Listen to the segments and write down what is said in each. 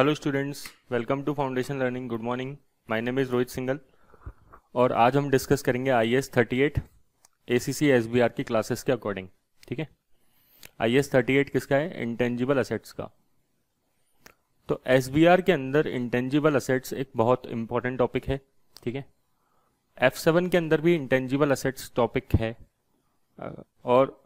Hello students, welcome to foundation learning. Good morning, my name is Rohit Singhal और आज हम discuss करेंगे IAS 38 ACC SBR की क्लासेस के अकॉर्डिंग। ठीक है, IAS 38 किसका है? इंटेंजिबल असेट्स का। तो SBR के अंदर इंटेंजिबल असेट्स एक बहुत इंपॉर्टेंट टॉपिक है। ठीक है, F7 के अंदर भी इंटेंजिबल असेट्स टॉपिक है और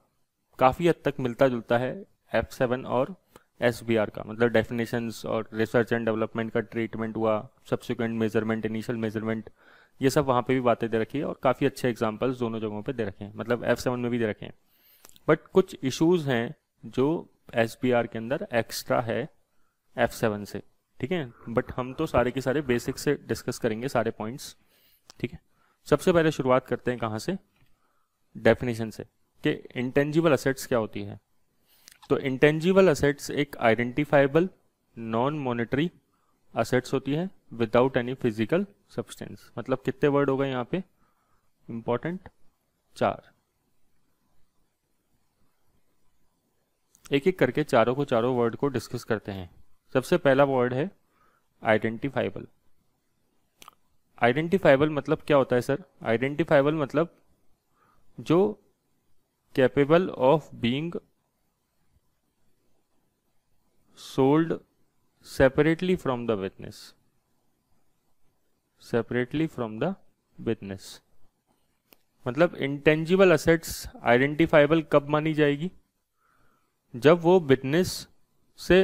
काफ़ी हद तक मिलता जुलता है F7 और SBR का, मतलब डेफिनेशंस और रिसर्च एंड डेवलपमेंट का ट्रीटमेंट हुआ, सब्सिक्वेंट मेजरमेंट, इनिशियल मेजरमेंट, ये सब वहाँ पे भी बातें दे रखी है और काफ़ी अच्छे एग्जांपल्स दोनों जगहों पे दे रखे हैं, मतलब F7 में भी दे रखे हैं। बट कुछ इश्यूज हैं जो SBR के अंदर एक्स्ट्रा है F7 से। ठीक है, बट हम तो सारे के सारे बेसिक से डिस्कस करेंगे सारे पॉइंट्स। ठीक है, सबसे पहले शुरुआत करते हैं कहाँ से? डेफिनेशन से कि इंटेंजिबल असेट्स क्या होती है। तो इंटेंजिबल असेट्स एक आइडेंटिफाइबल नॉन मॉनेटरी असेट्स होती है विदाउट एनी फिजिकल सब्सटेंस। मतलब कितने वर्ड हो गए यहाँ पे इंपॉर्टेंट? 4। एक एक करके चारों वर्ड को डिस्कस करते हैं। सबसे पहला वर्ड है आइडेंटिफाइबल। आइडेंटिफाइबल मतलब क्या होता है सर? आइडेंटिफाइबल मतलब जो capable of being sold separately from the witness, separately from the witness। मतलब इंटेंजिबल असेट्स आइडेंटिफाइबल कब मानी जाएगी? जब वो विटनेस से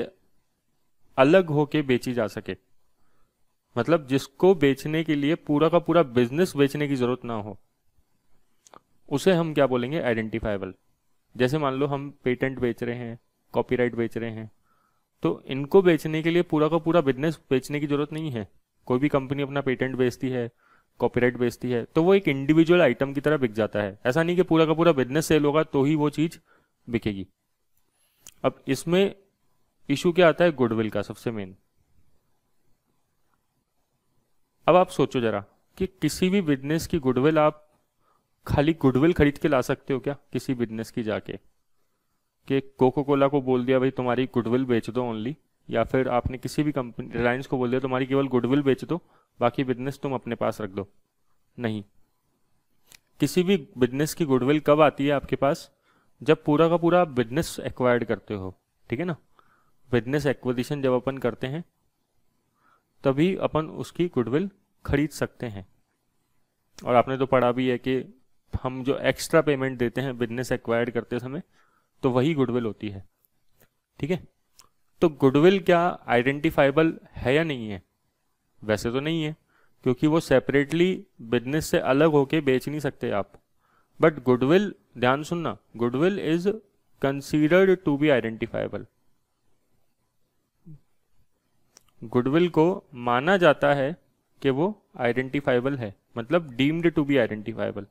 अलग होके बेची जा सके, मतलब जिसको बेचने के लिए पूरा का पूरा बिजनेस बेचने की जरूरत ना हो, उसे हम क्या बोलेंगे? आइडेंटिफाइबल। जैसे मान लो हम पेटेंट बेच रहे हैं, कॉपीराइट बेच रहे हैं, तो इनको बेचने के लिए पूरा का पूरा बिजनेस बेचने की जरूरत नहीं है। कोई भी कंपनी अपना पेटेंट बेचती है, कॉपीराइट बेचती है, तो वो एक इंडिविजुअल आइटम की तरह बिक जाता है। ऐसा नहीं कि पूरा का पूरा बिजनेस सेल होगा तो ही वो चीज बिकेगी। अब इसमें इशू क्या आता है? गुडविल का सबसे मेन। अब आप सोचो जरा कि किसी भी बिजनेस की गुडविल आप खाली गुडविल खरीद के ला सकते हो क्या? किसी बिजनेस की जाके कि कोको कोला को बोल दिया भाई तुम्हारी गुडविल बेच दो ओनली, या फिर आपने किसी भी कंपनी रिलायंस को बोल दिया तुम्हारी केवल गुडविल बेच दो, बाकी बिजनेस तुम अपने पास रख दो। नहीं, किसी भी बिजनेस की गुडविल कब आती है आपके पास? जब पूरा का पूरा बिजनेस एक्वायर्ड करते हो। ठीक है ना, बिजनेस एक्विजिशन जब अपन करते हैं तभी अपन उसकी गुडविल खरीद सकते हैं। और आपने तो पढ़ा भी है कि हम जो एक्स्ट्रा पेमेंट देते हैं बिजनेस एक्वायर्ड करते समय, तो वही गुडविल होती है। ठीक है, तो गुडविल क्या आइडेंटिफाइबल है या नहीं है? वैसे तो नहीं है, क्योंकि वो सेपरेटली बिजनेस से अलग होके बेच नहीं सकते आप। बट गुडविल, ध्यान सुनना, goodwill is considered to be identifiable. Goodwill को माना जाता है कि वो आइडेंटिफाइबल है, मतलब डीम्ड टू बी आइडेंटिफाइबल।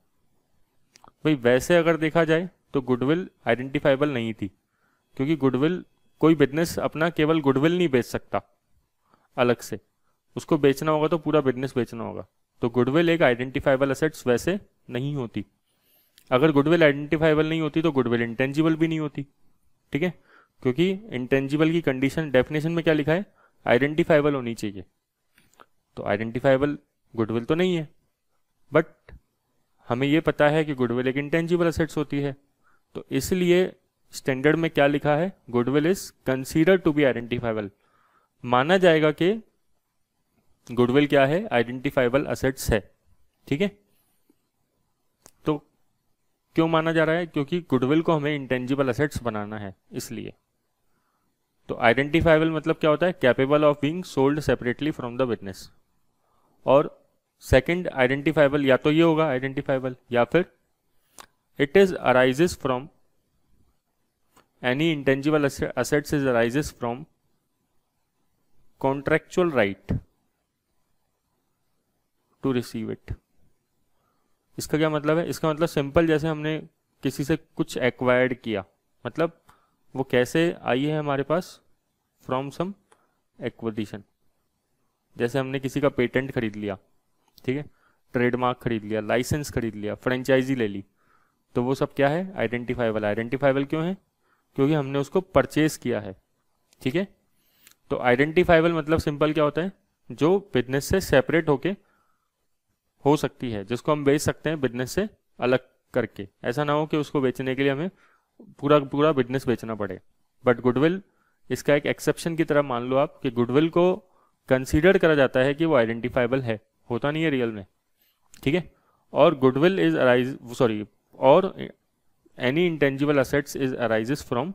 भाई वैसे अगर देखा जाए तो गुडविल आइडेंटिफाइबल नहीं थी, क्योंकि गुडविल, कोई बिजनेस अपना केवल गुडविल नहीं बेच सकता अलग से, उसको बेचना होगा तो पूरा बिजनेस बेचना होगा। तो गुडविल एक आइडेंटिफाइबल असेट्स वैसे नहीं होती। अगर गुडविल आइडेंटिफाइबल नहीं होती तो गुडविल इंटेंजिबल भी नहीं होती। ठीक है, क्योंकि इंटेंजिबल की कंडीशन डेफिनेशन में क्या लिखा है? आइडेंटिफाइबल होनी चाहिए। तो आइडेंटिफाइबल गुडविल तो नहीं है, बट हमें यह पता है कि गुडविल एक इंटेंजिबल असेट्स होती है। तो इसलिए स्टैंडर्ड में क्या लिखा है? Goodwill is considered to be identifiable. माना जाएगा कि गुडविल क्या है? आइडेंटिफाइबल असेट्स है। ठीक है, तो क्यों माना जा रहा है? क्योंकि गुडविल को हमें इंटेंजिबल असेट्स बनाना है, इसलिए। तो आइडेंटिफाइबल मतलब क्या होता है? Capable of being sold separately from the business. और सेकंड आइडेंटिफाइबल या तो ये होगा आइडेंटिफाइबल, या फिर it is arises from any intangible assets is arises from contractual right to receive it। इसका क्या मतलब है? इसका मतलब सिंपल, जैसे हमने किसी से कुछ एक्वायर्ड किया, मतलब वो कैसे आई है हमारे पास? From some acquisition. जैसे हमने किसी का पेटेंट खरीद लिया, ठीक है, ट्रेडमार्क खरीद लिया, लाइसेंस खरीद लिया, फ्रेंचाइजी ले ली, तो वो सब क्या है? आइडेंटिफाइबल। आइडेंटिफाइबल क्यों है? क्योंकि हमने उसको परचेज किया है। ठीक है, तो आइडेंटिफाइबल मतलब सिंपल क्या होता है, जो बिजनेस से सेपरेट होके हो सकती है, जिसको हम बेच सकते हैं बिजनेस से अलग करके। ऐसा ना हो कि उसको बेचने के लिए हमें पूरा पूरा बिजनेस बेचना पड़े। बट गुडविल इसका एक एक्सेप्शन की तरह मान लो आप कि गुडविल को कंसीडर करा जाता है कि वो आइडेंटिफाइबल है, होता नहीं है रियल में, ठीक है। और गुडविल इज और any intangible assets is arises from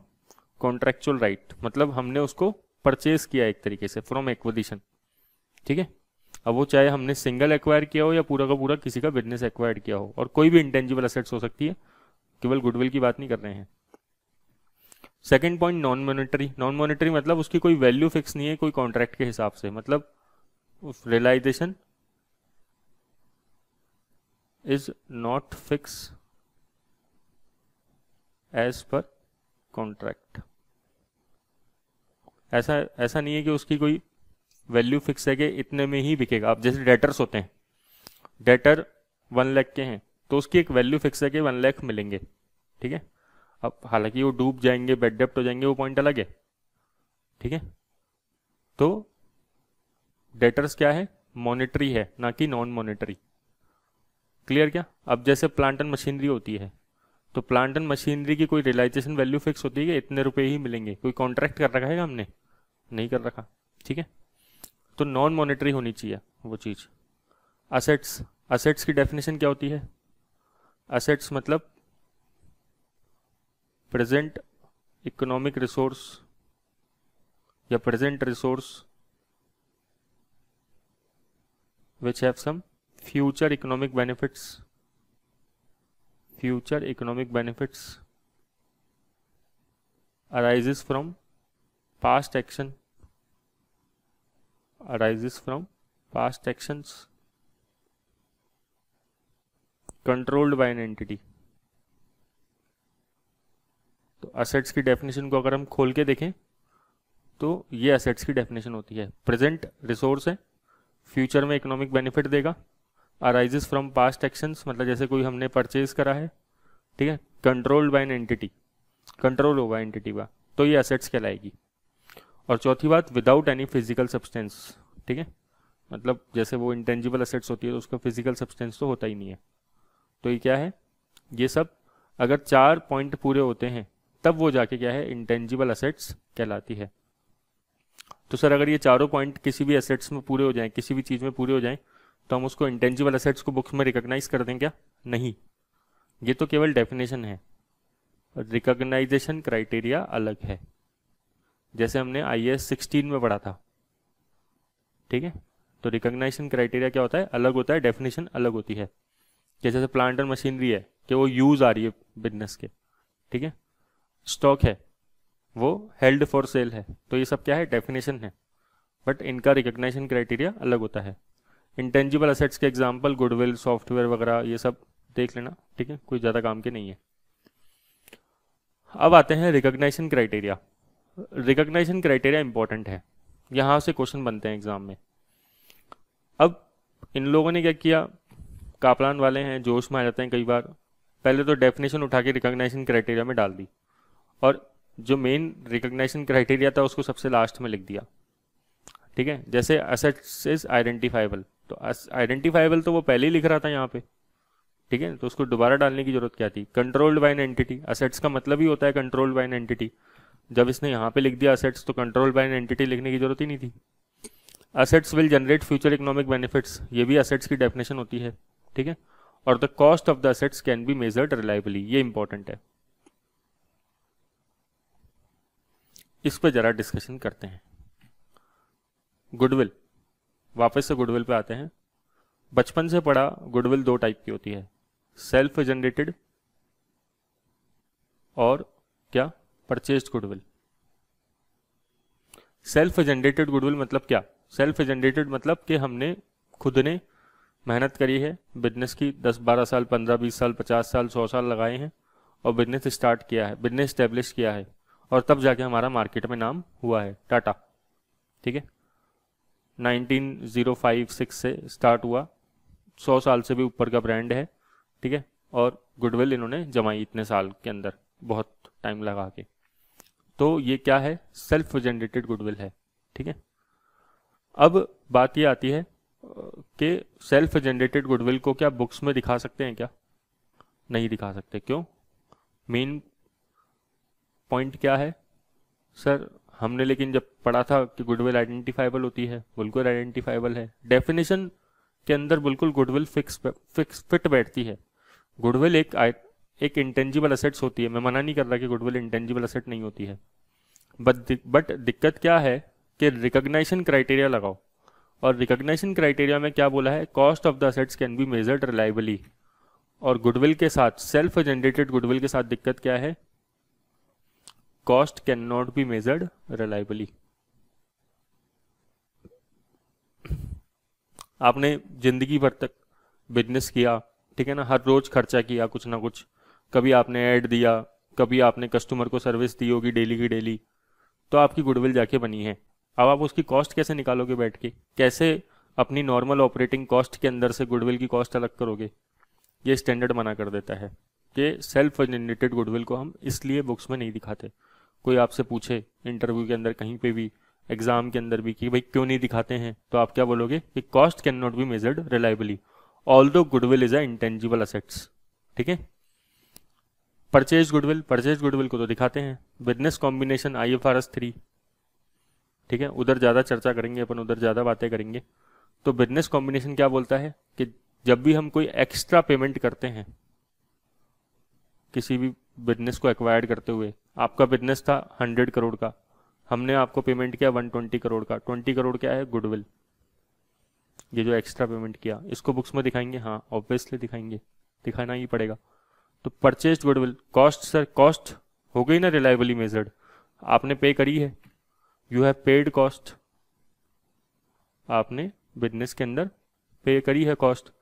contractual right, मतलब हमने उसको परचेज किया एक तरीके से फ्रॉम एक्विजिशन, ठीक है। अब वो चाहे हमने सिंगल एक्वायर किया हो या पूरा का पूरा किसी का बिजनेस एक्वायर किया हो, और कोई भी इंटेंजिबल असेट्स हो सकती है, केवल गुडविल की बात नहीं कर रहे हैं। Second point, non monetary. Non monetary मतलब उसकी कोई वैल्यू फिक्स नहीं है कोई कॉन्ट्रैक्ट के हिसाब से, मतलब realisation is not fix as per contract. ऐसा नहीं है कि उसकी कोई वैल्यू फिक्स है कि इतने में ही बिकेगा। अब जैसे डेटर्स होते हैं, डेटर 1 लाख के हैं तो उसकी एक वैल्यू फिक्स है कि 1 लाख मिलेंगे, ठीक है। अब हालांकि वो डूब जाएंगे, बेड डेप्ट हो जाएंगे, वो पॉइंट अलग है, ठीक है। तो डेटर्स क्या है, मॉनेटरी है ना कि नॉन मॉनेटरी। क्लियर क्या? अब जैसे प्लांट एंड मशीनरी होती है, तो प्लांट एंड मशीनरी की कोई रियलाइजेशन वैल्यू फिक्स होती है कि इतने रुपए ही मिलेंगे, कोई कॉन्ट्रैक्ट कर रखा है हमने, नहीं कर रखा, ठीक है। तो नॉन मॉनेटरी होनी चाहिए वो चीज़। असेट्स, असेट्स की डेफिनेशन क्या होती है? असेट्स मतलब प्रेजेंट इकोनॉमिक रिसोर्स या present resource which have some future economic benefits, future economic benefits arises from past action, arises from past actions controlled by an entity। तो असेट्स की definition को अगर हम खोल के देखें तो ये असेट्स की डेफिनेशन होती है, प्रेजेंट रिसोर्स है, फ्यूचर में इकोनॉमिक बेनिफिट देगा, अराइजेस फ्रॉम पास्ट एक्शंस मतलब जैसे कोई हमने परचेज करा है, ठीक है, controlled by an entity, control होगा एंटिटी का, तो ये असेट्स कहलाएगी। और चौथी बात, विदाउट एनी फिजिकल सब्सटेंस, ठीक है, मतलब जैसे वो इंटेंजिबल असेट्स होती है तो उसका फिजिकल सब्सटेंस तो होता ही नहीं है। तो ये क्या है, ये सब अगर 4 पॉइंट पूरे होते हैं तब वो जाके क्या है, इंटेंजिबल असेट्स कहलाती है। तो सर अगर ये चारों पॉइंट किसी भी असेट्स में पूरे हो जाएं, किसी भी चीज़ में पूरे हो जाएं, तो हम उसको इंटेंजिबल असेट्स को बुक्स में रिकॉग्नाइज कर दें क्या? नहीं, ये तो केवल डेफिनेशन है, रिकॉग्नाइजेशन क्राइटेरिया अलग है, जैसे हमने IAS 16 में पढ़ा था, ठीक है। तो रिकॉग्नाइजेशन क्राइटेरिया क्या होता है, अलग होता है, डेफिनेशन अलग होती है। जैसे प्लांट एंड मशीनरी है कि वो यूज आ रही है बिजनेस के, ठीक है, स्टॉक है वो हेल्ड फॉर सेल है, तो ये सब क्या है, डेफिनेशन है, बट इनका रिकॉग्नाइजेशन क्राइटेरिया अलग होता है। इंटेंजिबल असेट्स के एग्जांपल गुडविल, सॉफ्टवेयर वगैरह, ये सब देख लेना, ठीक है, कोई ज़्यादा काम के नहीं है। अब आते हैं recognisation criteria. Recognisation criteria important है, यहाँ से क्वेश्चन बनते हैं एग्जाम में। अब इन लोगों ने क्या किया, कापलान वाले हैं, जोश में आ जाते हैं कई बार, पहले तो डेफिनेशन उठा के रिकॉग्नाइजेशन क्राइटेरिया में डाल दी, और जो मेन रिकॉग्नाइजेशन क्राइटेरिया था उसको सबसे लास्ट में लिख दिया, ठीक है। जैसे असेट्स इज आइडेंटिफाइबल, तो आइडेंटिफाइबल तो वो पहले ही लिख रहा था यहाँ पे, ठीक है, तो उसको दोबारा डालने की जरूरत क्या थी। Controlled by an entity, assets का मतलब ही होता है कंट्रोल्ड बाय एन एंटिटी, जब इसने यहाँ पे लिख दिया असेट्स तो कंट्रोल्ड बाय एन एंटिटी लिखने की जरूरत ही नहीं थी। Assets will generate future economic benefits, ये भी असेट्स की डेफिनेशन होती है, ठीक है। और the cost of the assets can B measured reliably, ये इंपॉर्टेंट है, इस पर जरा डिस्कशन करते हैं। गुडविल, वापस से गुडविल पे आते हैं। बचपन से पढ़ा, गुडविल 2 टाइप की होती है, सेल्फ जनरेटेड और क्या, purchased goodwill. Self generated goodwill मतलब क्या, सेल्फ जनरेटेड मतलब कि हमने खुद ने मेहनत करी है, बिजनेस की 10-12 साल, 15-20 साल, 50 साल, 100 साल लगाए हैं और बिजनेस स्टार्ट किया है, बिजनेस स्टेब्लिश किया है, और तब जाके हमारा मार्केट में नाम हुआ है, टाटा, ठीक है। 1905-6 से स्टार्ट हुआ, 100 साल से भी ऊपर का ब्रांड है, ठीक है, और गुडविल इन्होंने जमाई इतने साल के अंदर, बहुत टाइम लगा के। तो ये क्या है, सेल्फ जनरेटेड गुडविल है, ठीक है। अब बात ये आती है कि सेल्फ जनरेटेड गुडविल को क्या बुक्स में दिखा सकते हैं क्या? नहीं दिखा सकते। क्यों? मेन पॉइंट क्या है सर? हमने लेकिन जब पढ़ा था कि गुडविल आइडेंटिफाइबल होती है, बिल्कुल आइडेंटिफाइबल है, डेफिनेशन के अंदर बिल्कुल गुडविल फिट बैठती है। गुडविल एक इंटेंजिबल असेट्स होती है। मैं मना नहीं कर रहा कि गुडविल इंटेंजिबल असेट नहीं होती है, बट दिक्कत क्या है कि रिकॉग्निशन क्राइटेरिया लगाओ, और रिकॉग्निशन क्राइटेरिया में क्या बोला है? Cost of the assets can B measured reliably. और गुडविल के साथ, सेल्फ जनरेटेड गुडविल के साथ दिक्कत क्या है? Cost can not be measured reliably. आपने जिंदगी भर तक बिजनेस किया, ठीक है ना, हर रोज खर्चा किया कुछ ना कुछ, कभी आपने ऐड दिया, कभी आपने कस्टमर को सर्विस दी होगी डेली की डेली, तो आपकी गुडविल जाके बनी है। अब आप उसकी कॉस्ट कैसे निकालोगे बैठ के? कैसे अपनी नॉर्मल ऑपरेटिंग कॉस्ट के अंदर से गुडविल की कॉस्ट अलग करोगे? ये स्टैंडर्ड मना कर देता है कि सेल्फ जनरेटेड गुडविल को हम इसलिए बुक्स में नहीं दिखाते। कोई आपसे पूछे इंटरव्यू के अंदर, कहीं पे भी, एग्जाम के अंदर भी, कि भाई क्यों नहीं दिखाते हैं, तो आप क्या बोलोगे? कि cost can not be measured reliably although goodwill is a intangible assets. ठीक है। परचेज गुडविल को तो दिखाते हैं। बिजनेस कॉम्बिनेशन IFRS 3, ठीक है, उधर ज़्यादा चर्चा करेंगे अपन, उधर ज़्यादा बातें करेंगे। तो बिजनेस कॉम्बिनेशन क्या बोलता है कि जब भी हम कोई एक्स्ट्रा पेमेंट करते हैं किसी भी बिजनेस को एक्वायर्ड करते हुए, आपका बिजनेस था 100 करोड़ का, हमने आपको पेमेंट किया 120 करोड़ का, 20 करोड़ क्या है? गुडविल। ये जो एक्स्ट्रा पेमेंट किया, इसको बुक्स में दिखाएंगे? हाँ, ऑब्वियसली दिखाएंगे, दिखाना ही पड़ेगा। तो purchase goodwill, cost sir, cost हो गई ना रिलायबली मेजर्ड, आपने पे करी है, यू हैव पेड कॉस्ट, आपने बिजनेस के अंदर पे करी है कॉस्ट।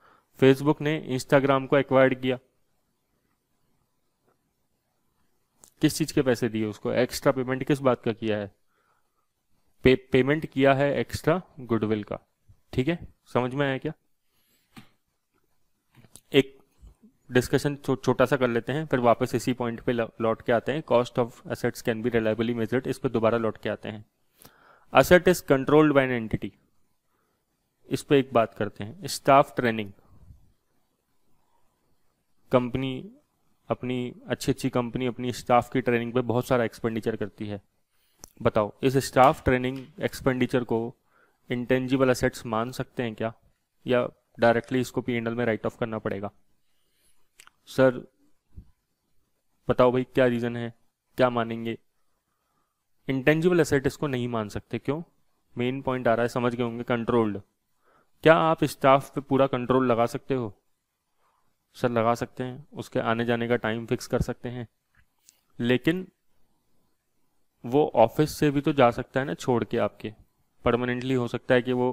फेसबुक ने इंस्टाग्राम को एक्वायर्ड किया, किस चीज के पैसे दिए उसको? एक्स्ट्रा पेमेंट किस बात का किया है? पेमेंट किया है एक्स्ट्रा गुडविल का। ठीक है, समझ में आया क्या? एक डिस्कशन छोटा सा कर लेते हैं, फिर वापस इसी पॉइंट पे लौट के आते हैं। Cost of assets can be reliably measured, इस पे दोबारा लौट के आते हैं। Asset is controlled by an entity, इस पे एक बात करते हैं। स्टाफ ट्रेनिंग, कंपनी अपनी अच्छी कंपनी अपनी स्टाफ की ट्रेनिंग पे बहुत सारा एक्सपेंडिचर करती है। बताओ, इस स्टाफ ट्रेनिंग एक्सपेंडिचर को इंटेंजिबल असेट्स मान सकते हैं क्या, या डायरेक्टली इसको P&L में राइट ऑफ करना पड़ेगा? सर बताओ भाई, क्या रीजन है, क्या मानेंगे? इंटेंजिबल असेट इसको नहीं मान सकते। क्यों? मेन पॉइंट आ रहा है, समझ गए होंगे, कंट्रोल्ड। क्या आप स्टाफ पे पूरा कंट्रोल लगा सकते हो? सर लगा सकते हैं, उसके आने जाने का टाइम फिक्स कर सकते हैं, लेकिन वो ऑफिस से भी तो जा सकता है ना छोड़ के आपके। परमानेंटली हो सकता है कि वो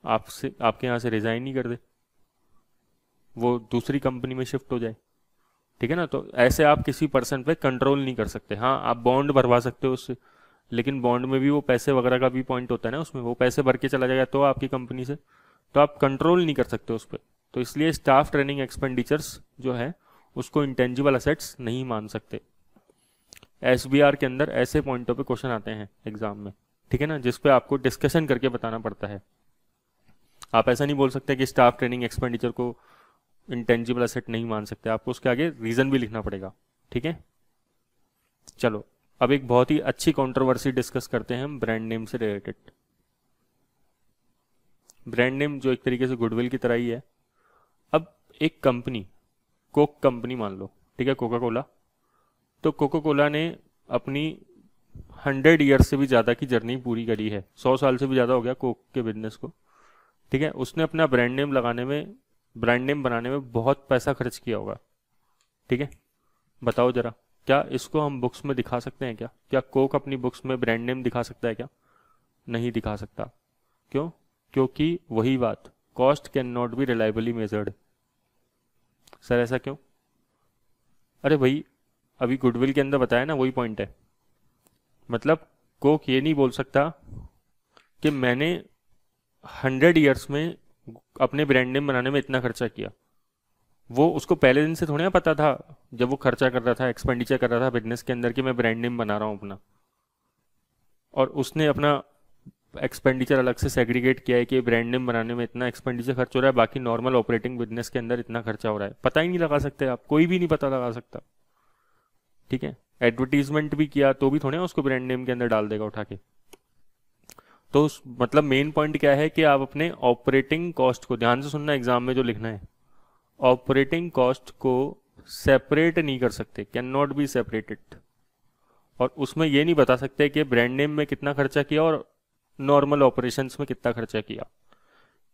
आपसे, आपके यहाँ से रिजाइन नहीं कर दे, वो दूसरी कंपनी में शिफ्ट हो जाए। ठीक है ना? तो ऐसे आप किसी पर्सन पे कंट्रोल नहीं कर सकते। हाँ, आप बॉन्ड भरवा सकते हो उससे, लेकिन बॉन्ड में भी वो पैसे वगैरह का भी पॉइंट होता है ना, उसमें वो पैसे भर के चला जाएगा तो आपकी कंपनी से, तो आप कंट्रोल नहीं कर सकते उस पर। तो इसलिए स्टाफ ट्रेनिंग एक्सपेंडिचर्स जो है उसको इंटेंजिबल असेट्स नहीं मान सकते। SBR के अंदर ऐसे पॉइंटों पे क्वेश्चन आते हैं एग्जाम में, ठीक है ना, जिस पे आपको डिस्कशन करके बताना पड़ता है। आप ऐसा नहीं बोल सकते कि स्टाफ ट्रेनिंग एक्सपेंडिचर को इंटेंजिबल असेट नहीं मान सकते, आपको उसके आगे रीजन भी लिखना पड़ेगा। ठीक है, चलो अब एक बहुत ही अच्छी कंट्रोवर्सी डिस्कस करते हैं हम ब्रांड नेम से रिलेटेड। ब्रांड नेम जो एक तरीके से गुडविल की तरह ही है। अब एक कंपनी, कोक कंपनी मान लो, ठीक है, कोका कोला, तो कोका कोला ने अपनी 100 ईयर से भी ज़्यादा की जर्नी पूरी करी है, 100 साल से भी ज़्यादा हो गया कोक के बिजनेस को। ठीक है, उसने अपना ब्रांड नेम लगाने में, ब्रांड नेम बनाने में बहुत पैसा खर्च किया होगा। ठीक है, बताओ जरा, क्या इसको हम बुक्स में दिखा सकते हैं क्या? क्या कोक अपनी बुक्स में ब्रांड नेम दिखा सकता है क्या? नहीं दिखा सकता। क्यों? क्योंकि वही बात, cost can not be reliably measured. Sir ऐसा क्यों? अरे भाई, अभी गुडविल के अंदर बताया ना, वही पॉइंट है। मतलब कोक ये नहीं बोल सकता कि मैंने 100 ईयर्स में अपने ब्रांड नेम बनाने में इतना खर्चा किया। वो उसको पहले दिन से थोड़ी ना पता था, जब वो खर्चा कर रहा था, एक्सपेंडिचर कर रहा था बिजनेस के अंदर, कि मैं ब्रांड नेम बना रहा हूँ अपना। और उसने अपना एक्सपेंडिचर अलग से सेग्रीगेट किया है कि ब्रांड नेम बनाने में इतना एक्सपेंडिचर खर्च हो रहा है, बाकी नॉर्मल ऑपरेटिंग बिजनेस के अंदर इतना खर्चा हो रहा है, पता ही नहीं लगा सकते आप, कोई भी नहीं पता लगा सकता। ठीक है, एडवर्टीजमेंट भी किया तो भी थोड़े उसको ब्रांड नेम के अंदर डाल देगा उठा के। तो मतलब मेन पॉइंट क्या है कि आप अपने ऑपरेटिंग कॉस्ट को ध्यान से सुनना, एग्जाम में जो लिखना है, ऑपरेटिंग कॉस्ट को सेपरेट नहीं कर सकते, कैन नॉट बी सेपरेटेड। और उसमें ये नहीं बता सकते कि ब्रांड नेम में कितना खर्चा किया और नॉर्मल ऑपरेशंस में कितना खर्चा किया,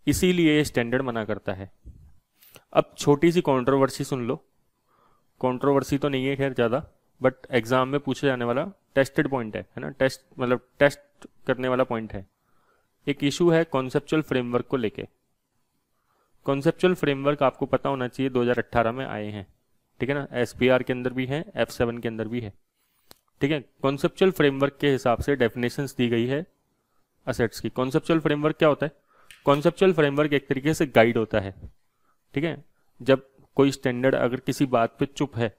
इसीलिए ये स्टैंडर्ड मना करता है। अब छोटी सी कंट्रोवर्सी सुन लो, कंट्रोवर्सी तो नहीं है खैर ज़्यादा, बट एग्जाम में पूछे जाने वाला टेस्टेड पॉइंट है ना, टेस्ट मतलब टेस्ट करने वाला पॉइंट है। एक इशू है कॉन्सेप्चुअल फ्रेमवर्क को लेके। कॉन्सेप्चुअल फ्रेमवर्क आपको पता होना चाहिए 2018 में आए हैं, ठीक है ना, SPR के अंदर भी है, F7 के अंदर भी है। ठीक है, कॉन्सेप्चुअल फ्रेमवर्क के हिसाब से डेफिनेशंस दी गई है असेट्स की। कॉन्सेप्चुअल फ्रेमवर्क क्या होता है? कॉन्सेप्चुअल फ्रेमवर्क एक तरीके से गाइड होता है। ठीक है, जब कोई स्टैंडर्ड अगर किसी बात पे चुप है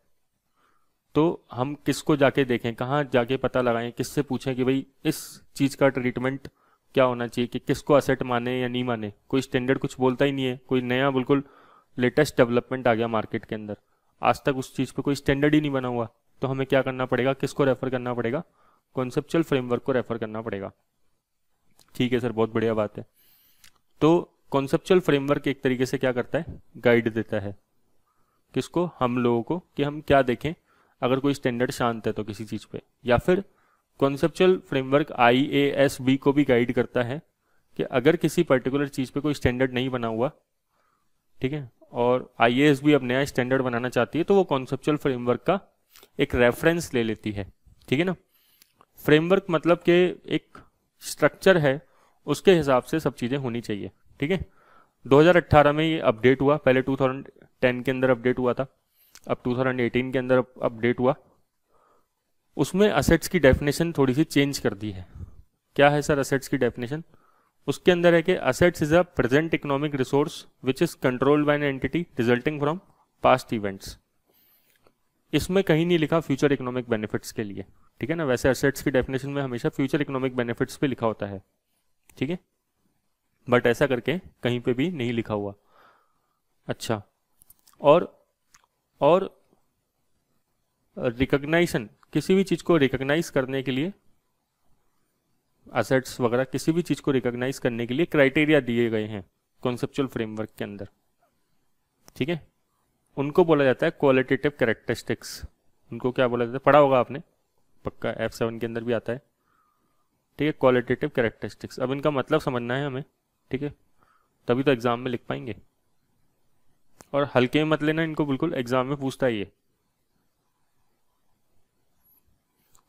तो हम किसको जाके देखें, कहाँ जाके पता लगाएं, किससे पूछें कि भाई इस चीज़ का ट्रीटमेंट क्या होना चाहिए, कि किसको असेट माने या नहीं माने। कोई स्टैंडर्ड कुछ बोलता ही नहीं है, कोई नया बिल्कुल लेटेस्ट डेवलपमेंट आ गया मार्केट के अंदर, आज तक उस चीज़ पे कोई स्टैंडर्ड ही नहीं बना हुआ, तो हमें क्या करना पड़ेगा, किसको रेफर करना पड़ेगा, कॉन्सेप्चुअल फ्रेमवर्क को रेफर करना पड़ेगा। ठीक है सर, बहुत बढ़िया बात है। तो कॉन्सेप्चुअल फ्रेमवर्क एक तरीके से क्या करता है, गाइड देता है किसको, हम लोगों को, कि हम क्या देखें अगर कोई स्टैंडर्ड शांत है तो किसी चीज़ पे। या फिर कॉन्सेप्चुअल फ्रेमवर्क IASB को भी गाइड करता है कि अगर किसी पर्टिकुलर चीज़ पे कोई स्टैंडर्ड नहीं बना हुआ, ठीक है, और IASB अब नया स्टैंडर्ड बनाना चाहती है, तो वो कॉन्सेप्चुअल फ्रेमवर्क का एक रेफरेंस ले लेती है। ठीक है ना, फ्रेमवर्क मतलब कि एक स्ट्रक्चर है, उसके हिसाब से सब चीज़ें होनी चाहिए। ठीक है, 2018 में ये अपडेट हुआ, पहले 2010 के अंदर अपडेट हुआ था, अब 2018 के अंदर अपडेट हुआ। उसमें असेट्स की डेफिनेशन थोड़ी सी चेंज कर दी है। क्या है सर असेट्स की डेफिनेशन? उसके अंदर है कि assets is a present economic resource which is controlled by an entity resulting from past events. इसमें कहीं नहीं लिखा फ्यूचर इकोनॉमिक बेनिफिट्स के लिए। ठीक है ना, वैसे असेट्स की डेफिनेशन में हमेशा फ्यूचर इकोनॉमिक बेनिफिट्स पे लिखा होता है। ठीक है, बट ऐसा करके कहीं पे भी नहीं लिखा हुआ। अच्छा, और रिकॉग्नाइजेशन, किसी भी चीज़ को रिकॉग्नाइज करने के लिए, असेट्स वगैरह किसी भी चीज़ को रिकॉग्नाइज करने के लिए क्राइटेरिया दिए गए हैं कॉन्सेप्चुअल फ्रेमवर्क के अंदर। ठीक है, उनको बोला जाता है क्वालिटेटिव कैरेक्टरिस्टिक्स। उनको क्या बोला जाता है, पढ़ा होगा आपने, पक्का F7 के अंदर भी आता है। ठीक है, क्वालिटेटिव कैरेक्टरिस्टिक्स। अब इनका मतलब समझना है हमें, ठीक है, तभी तो एग्जाम में लिख पाएंगे। और हल्के में मत लेना इनको, बिल्कुल एग्जाम में पूछता है ये।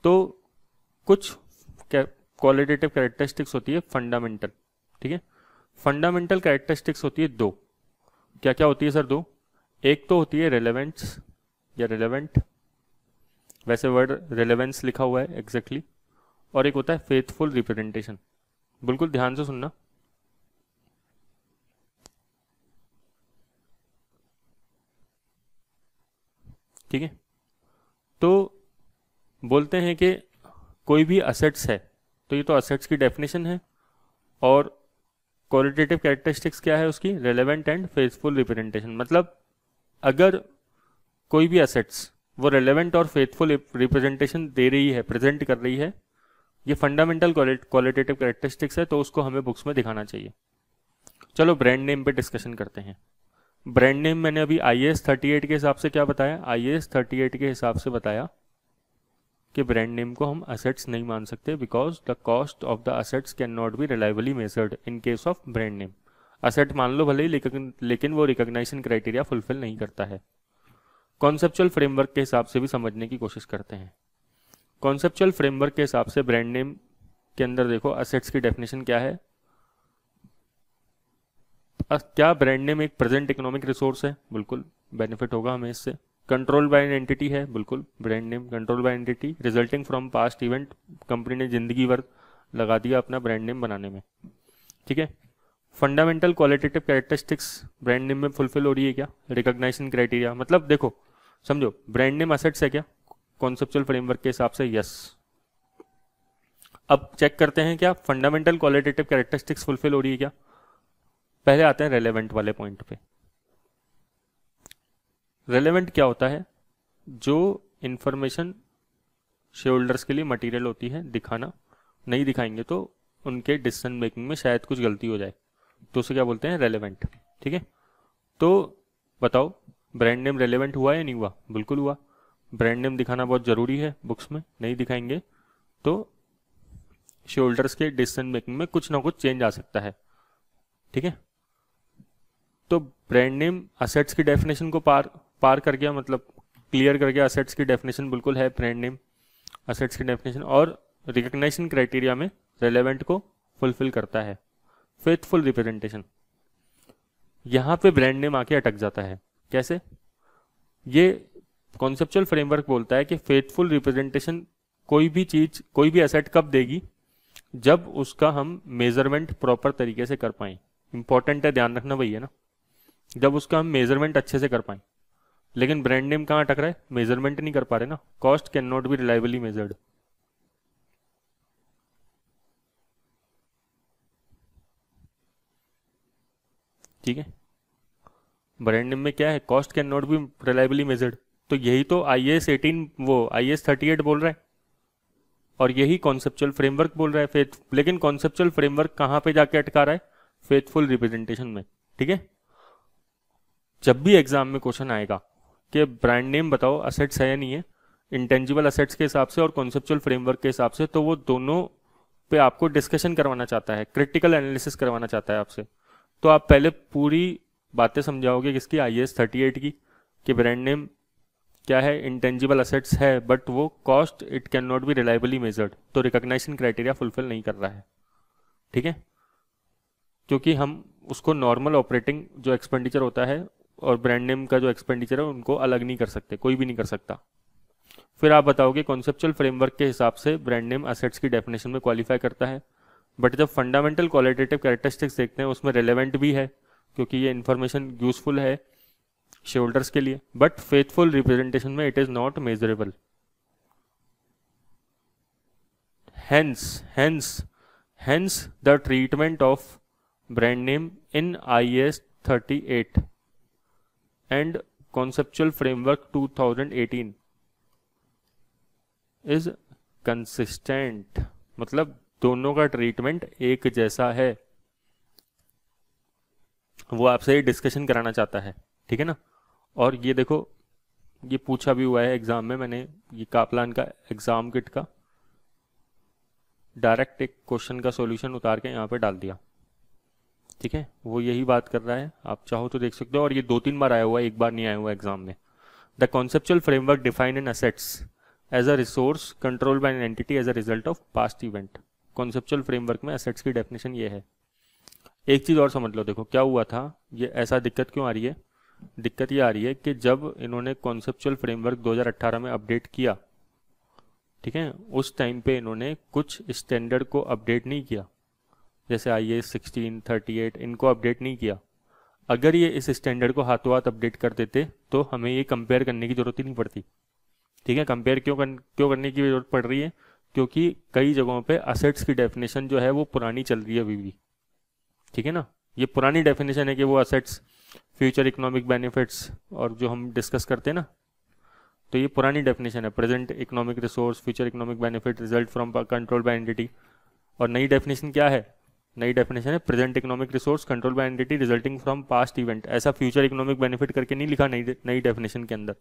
तो कुछ क्वालिटेटिव कैरेक्टरिस्टिक्स होती है फंडामेंटल। ठीक है, फंडामेंटल कैरेक्टरिस्टिक्स होती है दो। क्या क्या होती है सर? दो। एक तो होती है रेलेवेंस या रेलेवेंट, वैसे वर्ड रेलेवेंस लिखा हुआ है एग्जैक्टली, और एक होता है फेथफुल रिप्रेजेंटेशन। बिल्कुल ध्यान से सुनना। ठीक है, तो बोलते हैं कि कोई भी असेट्स है, तो ये तो असेट्स की डेफिनेशन है, और क्वालिटेटिव कैरेक्टरिस्टिक्स क्या है उसकी, रेलेवेंट एंड फेथफुल रिप्रेजेंटेशन। मतलब अगर कोई भी असेट्स वो रेलेवेंट और फेथफुल रिप्रेजेंटेशन दे रही है, प्रेजेंट कर रही है, ये फंडामेंटल क्वालिटेटिव कैरेक्टरिस्टिक्स है, तो उसको हमें बुक्स में दिखाना चाहिए। चलो ब्रांड नेम पे डिस्कशन करते हैं। ब्रांड नेम मैंने अभी IAS 38 के हिसाब से क्या बताया, IAS 38 के हिसाब से बताया कि ब्रांड नेम को हम असेट्स नहीं मान सकते, because the cost of the assets can not be reliably measured in case of brand name. Asset मान लो भले ही, लेकिन वो रिकॉग्निशन क्राइटेरिया फुलफिल नहीं करता है। कॉन्सेप्चुअल फ्रेमवर्क के हिसाब से भी समझने की कोशिश करते हैं। कॉन्सेप्चुअल फ्रेमवर्क के हिसाब से ब्रांड नेम के अंदर देखो असेट्स की डेफिनेशन क्या है। क्या ब्रांड नेम एक प्रेजेंट इकोनॉमिक रिसोर्स है? बिल्कुल, बेनिफिट होगा हमें इससे। कंट्रोल बाय एन एंटिटी है, बिल्कुल, brand name control by entity. Resulting from past event, company ने जिंदगी भर लगा दिया अपना ब्रांड नेम बनाने में। ठीक है, fundamental qualitative characteristics brand name में फुलफिल हो रही है क्या? रिकॉग्निशन क्राइटेरिया, मतलब देखो समझो, ब्रांड नेम असेट्स है क्या कॉन्सेप्चुअल फ्रेमवर्क के हिसाब से? यस। अब चेक करते हैं क्या फंडामेंटल क्वालिटेटिव कैरेक्टरिस्टिक्स फुलफिल हो रही है क्या। पहले आते हैं रेलेवेंट वाले पॉइंट पे। रेलेवेंट क्या होता है, जो इंफॉर्मेशन शेयर होल्डर्स के लिए मटेरियल होती है दिखाना, नहीं दिखाएंगे तो उनके डिसीजन मेकिंग में शायद कुछ गलती हो जाए, तो उसे क्या बोलते हैं, रेलेवेंट। ठीक है, तो बताओ ब्रांड नेम रेलेवेंट हुआ या नहीं हुआ, बिल्कुल हुआ। ब्रांड नेम दिखाना बहुत ज़रूरी है बुक्स में, नहीं दिखाएंगे तो शेयर होल्डर्स के डिसीजन मेकिंग में कुछ ना कुछ चेंज आ सकता है। ठीक है, तो ब्रांड नेम असेट्स की डेफिनेशन को पार कर गया, मतलब क्लियर कर गया। असेट्स की डेफिनेशन बिल्कुल है ब्रांड नेम असेट्स की डेफिनेशन, और रिकग्नाइजेशन क्राइटेरिया में रेलेवेंट को फुलफिल करता है। फेथफुल रिप्रेजेंटेशन, यहाँ पे ब्रांड नेम आके अटक जाता है। कैसे, ये कॉन्सेप्चुअल फ्रेमवर्क बोलता है कि फेथफुल रिप्रेजेंटेशन कोई भी चीज, कोई भी एसेट कब देगी, जब उसका हम मेजरमेंट प्रॉपर तरीके से कर पाए। इंपॉर्टेंट है, ध्यान रखना वही है ना, जब उसका हम मेजरमेंट अच्छे से कर पाए। लेकिन ब्रांड नेम कहाँ अटक रहा है, मेजरमेंट नहीं कर पा रहे ना। Cost can not be reliably measured. ठीक है, ब्रांड नेम में क्या है, cost can not be reliably measured, तो यही तो IAS 18 वो IAS 38 बोल रहा है, और यही कॉन्सेप्चुअल फ्रेमवर्क बोल रहा है। लेकिन कॉन्सेप्चुअल फ्रेमवर्क कहाँ पे जाके अटका रहा है, फेथफुल रिप्रेजेंटेशन में। ठीक है, जब भी एग्जाम में क्वेश्चन आएगा कि ब्रांड नेम बताओ असेट्स है या नहीं है, इंटेंजिबल असेट्स के हिसाब से और कॉन्सेप्चुअल फ्रेमवर्क के हिसाब से, तो वो दोनों पे आपको डिस्कशन करवाना चाहता है, क्रिटिकल एनालिसिस करवाना चाहता है आपसे। तो आप पहले पूरी बातें समझाओगे किसकी, IAS 38 की, कि ब्रांड नेम क्या है, इंटेंजिबल असेट्स है, बट वो cost it can not be reliably measured, तो रिकॉग्निशन क्राइटेरिया फुलफिल नहीं कर रहा है। ठीक है, क्योंकि हम उसको नॉर्मल ऑपरेटिंग जो एक्सपेंडिचर होता है और ब्रांड नेम का जो एक्सपेंडिचर है उनको अलग नहीं कर सकते, कोई भी नहीं कर सकता। फिर आप बताओगे कॉन्सेप्चुअल फ्रेमवर्क के हिसाब से ब्रांड नेम असेट्स की डेफिनेशन में क्वालिफाई करता है, बट जब फंडामेंटल क्वालिटेटिव कैरेक्टरिस्टिक्स देखते हैं उसमें रेलेवेंट भी है, क्योंकि ये इन्फॉर्मेशन यूजफुल है शेयर होल्डर्स के लिए, बट फेथफुल रिप्रेजेंटेशन में it is not measurable. hence the treatment of brand name in IAS 38 and conceptual framework 2018 is consistent, मतलब दोनों का ट्रीटमेंट एक जैसा है। वो आपसे डिस्कशन कराना चाहता है। ठीक है ना, और ये देखो ये पूछा भी हुआ है एग्जाम में, मैंने ये कापलान का एग्जाम किट का डायरेक्ट एक क्वेश्चन का सॉल्यूशन उतार के यहाँ पे डाल दिया। ठीक है, वो यही बात कर रहा है, आप चाहो तो देख सकते हो, और ये 2-3 बार आया हुआ है, एक बार नहीं आया हुआ एग्जाम में। The conceptual framework define an assets as a resource control by an entity as a result of past event. Conceptual framework में असेट्स की डेफिनेशन ये है। एक चीज़ और समझ लो, देखो क्या हुआ था, ये ऐसा दिक्कत क्यों आ रही है, दिक्कत ये आ रही है कि जब इन्होंने कॉन्सेप्चुअल फ्रेमवर्क 2018 में अपडेट किया, ठीक है, उस टाइम पे इन्होंने कुछ स्टैंडर्ड को अपडेट नहीं किया, जैसे IAS 16, 38 इनको अपडेट नहीं किया। अगर ये इस स्टैंडर्ड को हाथों हाथ अपडेट कर देते तो हमें ये कंपेयर करने की जरूरत ही नहीं पड़ती। ठीक है, कंपेयर क्यों करने की जरूरत पड़ रही है, क्योंकि कई जगहों पे असेट्स की डेफिनेशन जो है वो पुरानी चल रही है अभी भी। ठीक है ना, ये पुरानी डेफिनेशन है कि वो असेट्स फ्यूचर इकोनॉमिक बेनिफिट्स और जो हम डिस्कस करते हैं ना, तो ये पुरानी डेफिनेशन है, present economic resource, future economic benefit, result from control by entity. और नई डेफिनेशन क्या है, नई डेफिनेशन है present economic resource control bye entity resulting from past event. ऐसा फ्यूचर इकोनॉमिक बेनिफिट करके नहीं लिखा नई डेफिनेशन के अंदर।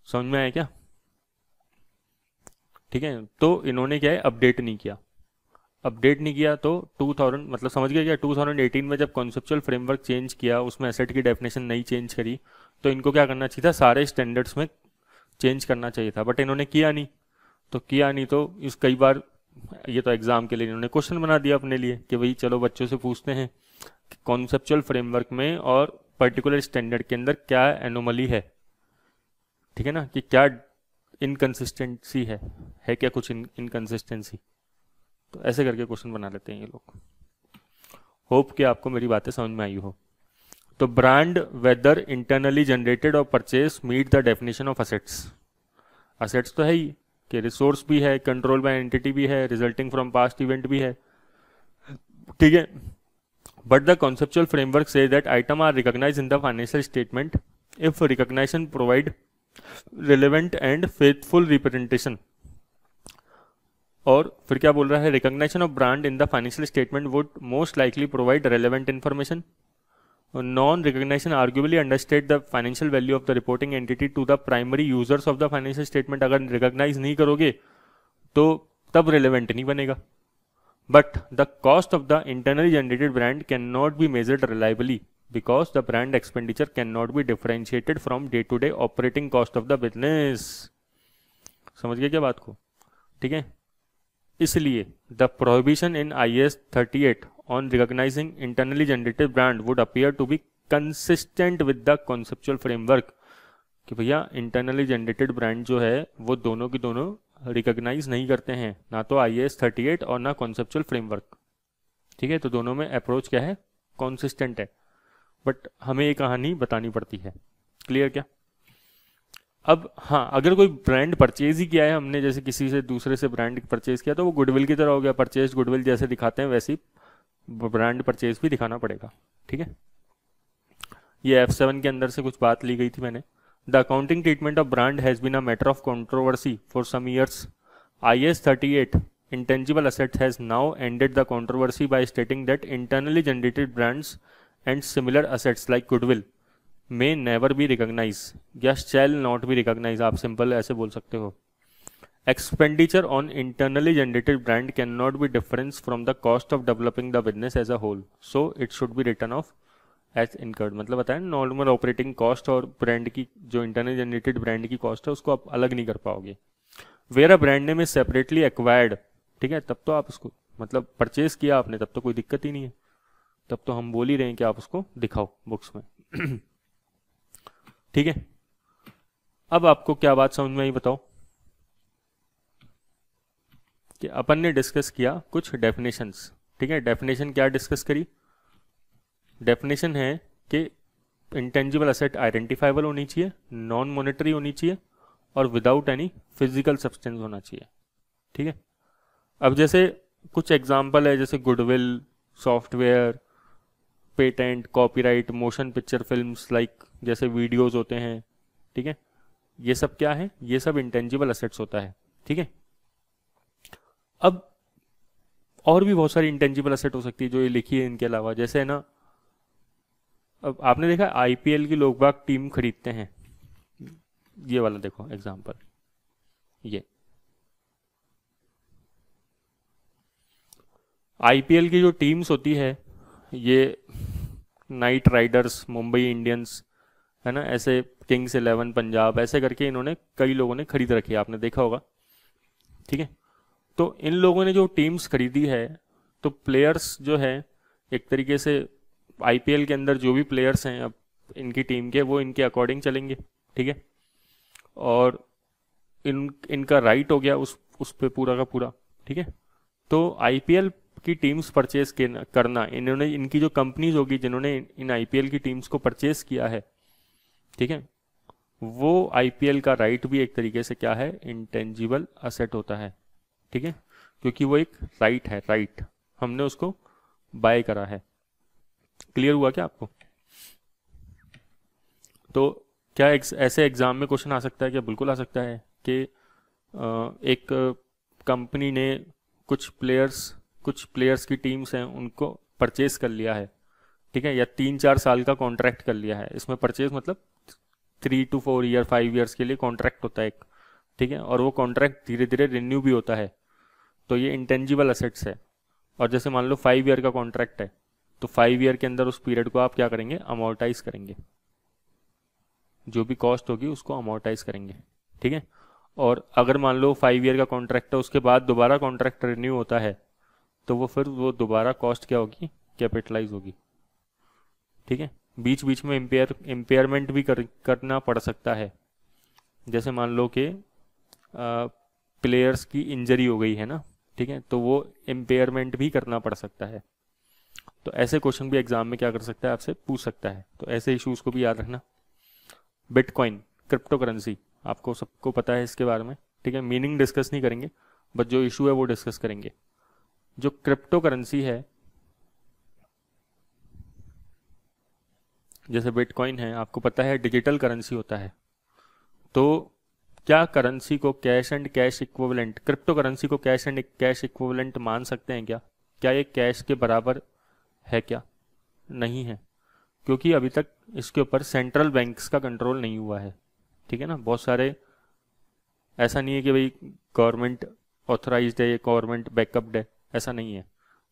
समझ में आया क्या? ठीक है, तो इन्होंने क्या है, अपडेट नहीं किया। अपडेट नहीं किया तो 2000 मतलब समझ गया क्या, 2018 में जब कॉन्सेप्चुअल फ्रेमवर्क चेंज किया, उसमें एसेट की डेफिनेशन नहीं चेंज करी, तो इनको क्या करना चाहिए था, सारे स्टैंडर्ड्स में चेंज करना चाहिए था, बट इन्होंने किया नहीं। तो इस कई बार ये तो एग्जाम के लिए इन्होंने क्वेश्चन बना दिया अपने लिए कि भाई चलो बच्चों से पूछते हैं कि कॉन्सेप्चुअल फ्रेमवर्क में और पर्टिकुलर स्टैंडर्ड के अंदर क्या एनोमली है। ठीक है ना, कि क्या इनकंसिस्टेंसी है क्या कुछ इनकंसिस्टेंसी, तो ऐसे करके क्वेश्चन बना लेते हैं ये लोग। होप कि आपको मेरी बातें समझ में आई हो। तो ब्रांड वेदर इंटरनली जनरेटेड और purchase meet the definition of assets. Assets तो है ही, कि रिसोर्स भी है, कंट्रोल बाय एंटिटी भी है, रिजल्टिंग फ्रॉम पास्ट इवेंट भी है, ठीक है। बट द कॉन्सेप्चुअल फ्रेमवर्क से that item are recognise in the financial statement if recognisation provide relevant and faithful representation. और फिर क्या बोल रहा है, recognition of brand in the financial statement would most likely provide relevant information. Non recognition arguably understate the financial value of the reporting entity to the primary users of the financial statement. अगर recognise नहीं करोगे तो तब relevant नहीं बनेगा। But the cost of the internally generated brand can not be measured reliably because the brand expenditure can not be differentiated from day to day operating cost of the business. समझ गए क्या बात को, ठीक है। इसलिए the prohibition in IAS 38 on recognising internally generated brand would appear to be consistent with the conceptual framework कि भैया इंटरनली जनरेटेड ब्रांड जो है वो दोनों की दोनों रिकॉग्नाइज नहीं करते हैं, ना तो IAS 38 और ना कॉन्सेप्चुअल फ्रेमवर्क, ठीक है। तो दोनों में अप्रोच क्या है, कॉन्सिस्टेंट है, बट हमें ये कहानी बतानी पड़ती है। क्लियर क्या। अब हाँ, अगर कोई ब्रांड परचेज ही किया है हमने, जैसे किसी से दूसरे से ब्रांड परचेज किया, तो वो गुडविल की तरह हो गया। परचेज गुडविल जैसे दिखाते हैं वैसे ही ब्रांड परचेज भी दिखाना पड़ेगा, ठीक है। ये F7 के अंदर से कुछ बात ली गई थी मैंने। The accounting treatment of brand has been a matter of controversy for some years. IAS 38 intangible assets has now ended the controversy by stating that internally generated brands and similar assets like goodwill may never be recognized या shall not be recognized। आप simple ऐसे बोल सकते हो। Expenditure on internally generated brand cannot be different from the cost of developing the business as a whole, so it should be written off as incurred। मतलब बताया normal operating cost और brand की जो internally generated brand की cost है उसको आप अलग नहीं कर पाओगे। Where a brand name is separately acquired, ठीक है, तब तो आप उसको मतलब परचेज किया आपने, तब तो कोई दिक्कत ही नहीं है, तब तो हम बोल ही रहे हैं कि आप उसको दिखाओ बुक्स में ठीक है। अब आपको क्या बात समझ में आई बताओ कि अपन ने डिस्कस किया कुछ डेफिनेशंस, ठीक है। डेफिनेशन क्या डिस्कस करी, डेफिनेशन है कि इंटेंजिबल असेट आइडेंटिफाइबल होनी चाहिए, नॉन मॉनेटरी होनी चाहिए और विदाउट एनी फिजिकल सब्सटेंस होना चाहिए, ठीक है। अब जैसे कुछ एग्जांपल है, जैसे goodwill, software, patent, copyright, motion picture films, like जैसे वीडियोस होते हैं, ठीक है। ये सब क्या है, ये सब इंटेंजिबल असेट्स होता है, ठीक है। अब और भी बहुत सारी इंटेंजिबल असेट हो सकती है जो ये लिखी है इनके अलावा, जैसे है ना, अब आपने देखा IPL की लोग बाग टीम खरीदते हैं, ये वाला देखो एग्जांपल, ये IPL की जो टीम्स होती है, ये नाइट राइडर्स, मुंबई इंडियंस, है ना, ऐसे किंग्स 11 पंजाब, ऐसे करके इन्होंने कई लोगों ने खरीद रखी है, आपने देखा होगा, ठीक है। तो इन लोगों ने जो टीम्स खरीदी है, तो प्लेयर्स जो है एक तरीके से IPL के अंदर जो भी प्लेयर्स हैं अब इनकी टीम के, वो इनके अकॉर्डिंग चलेंगे, ठीक है। और इनका राइट हो गया उस पे पूरा का पूरा, ठीक है। तो IPL की टीम्स परचेज करना, इन्होंने इनकी जो कंपनीज होगी जिन्होंने इन IPL की टीम्स को परचेज किया है, ठीक है, वो IPL का राइट भी एक तरीके से क्या है, इंटेंजिबल असेट होता है, ठीक है, क्योंकि वो एक राइट है, राइट हमने उसको बाय करा है। क्लियर हुआ क्या आपको। तो क्या ऐसे एग्जाम में क्वेश्चन आ सकता है क्या, बिल्कुल आ सकता है कि एक कंपनी ने कुछ प्लेयर्स की टीम्स हैं उनको परचेज कर लिया है, ठीक है, या 3-4 साल का कॉन्ट्रैक्ट कर लिया है। इसमें परचेज मतलब 3 to 4 ईयर 5 ईयर्स के लिए कॉन्ट्रैक्ट होता है एक, ठीक है, और वो कॉन्ट्रैक्ट धीरे धीरे रिन्यू भी होता है, तो ये इंटेंजिबल असेट्स है। और जैसे मान लो 5 ईयर का कॉन्ट्रैक्ट है, तो 5 ईयर के अंदर उस पीरियड को आप क्या करेंगे, अमोर्टाइज करेंगे, जो भी कॉस्ट होगी उसको अमोर्टाइज करेंगे, ठीक है। और अगर मान लो 5 ईयर का कॉन्ट्रैक्ट है, उसके बाद दोबारा कॉन्ट्रैक्ट रिन्यू होता है, तो वो फिर वो दोबारा कॉस्ट क्या होगी, कैपिटलाइज होगी, ठीक है। बीच बीच में इम्पेयरमेंट भी करना पड़ सकता है, जैसे मान लो कि प्लेयर्स की इंजरी हो गई है ना, ठीक है, तो वो इम्पेयरमेंट भी करना पड़ सकता है। तो ऐसे क्वेश्चन भी एग्जाम में क्या कर सकता है, आपसे पूछ सकता है, तो ऐसे इश्यूज को भी याद रखना। बिटकॉइन, क्रिप्टो करेंसी, आपको सबको पता है इसके बारे में, ठीक है, मीनिंग डिस्कस नहीं करेंगे, बट जो इशू है वो डिस्कस करेंगे। जो क्रिप्टो करेंसी है, जैसे बिटकॉइन है, आपको पता है डिजिटल करेंसी होता है। तो क्या करेंसी को cash and cash equivalent, crypto currency को कैश एंड कैश इक्विवेलेंट मान सकते हैं क्या? क्या ये कैश के बराबर है क्या? नहीं है, क्योंकि अभी तक इसके ऊपर सेंट्रल बैंक्स का कंट्रोल नहीं हुआ है। ठीक है ना, बहुत सारे, ऐसा नहीं है कि भाई गवर्नमेंट ऑथराइज्ड है, ये गवर्नमेंट बैकअप्ड है, ऐसा नहीं है।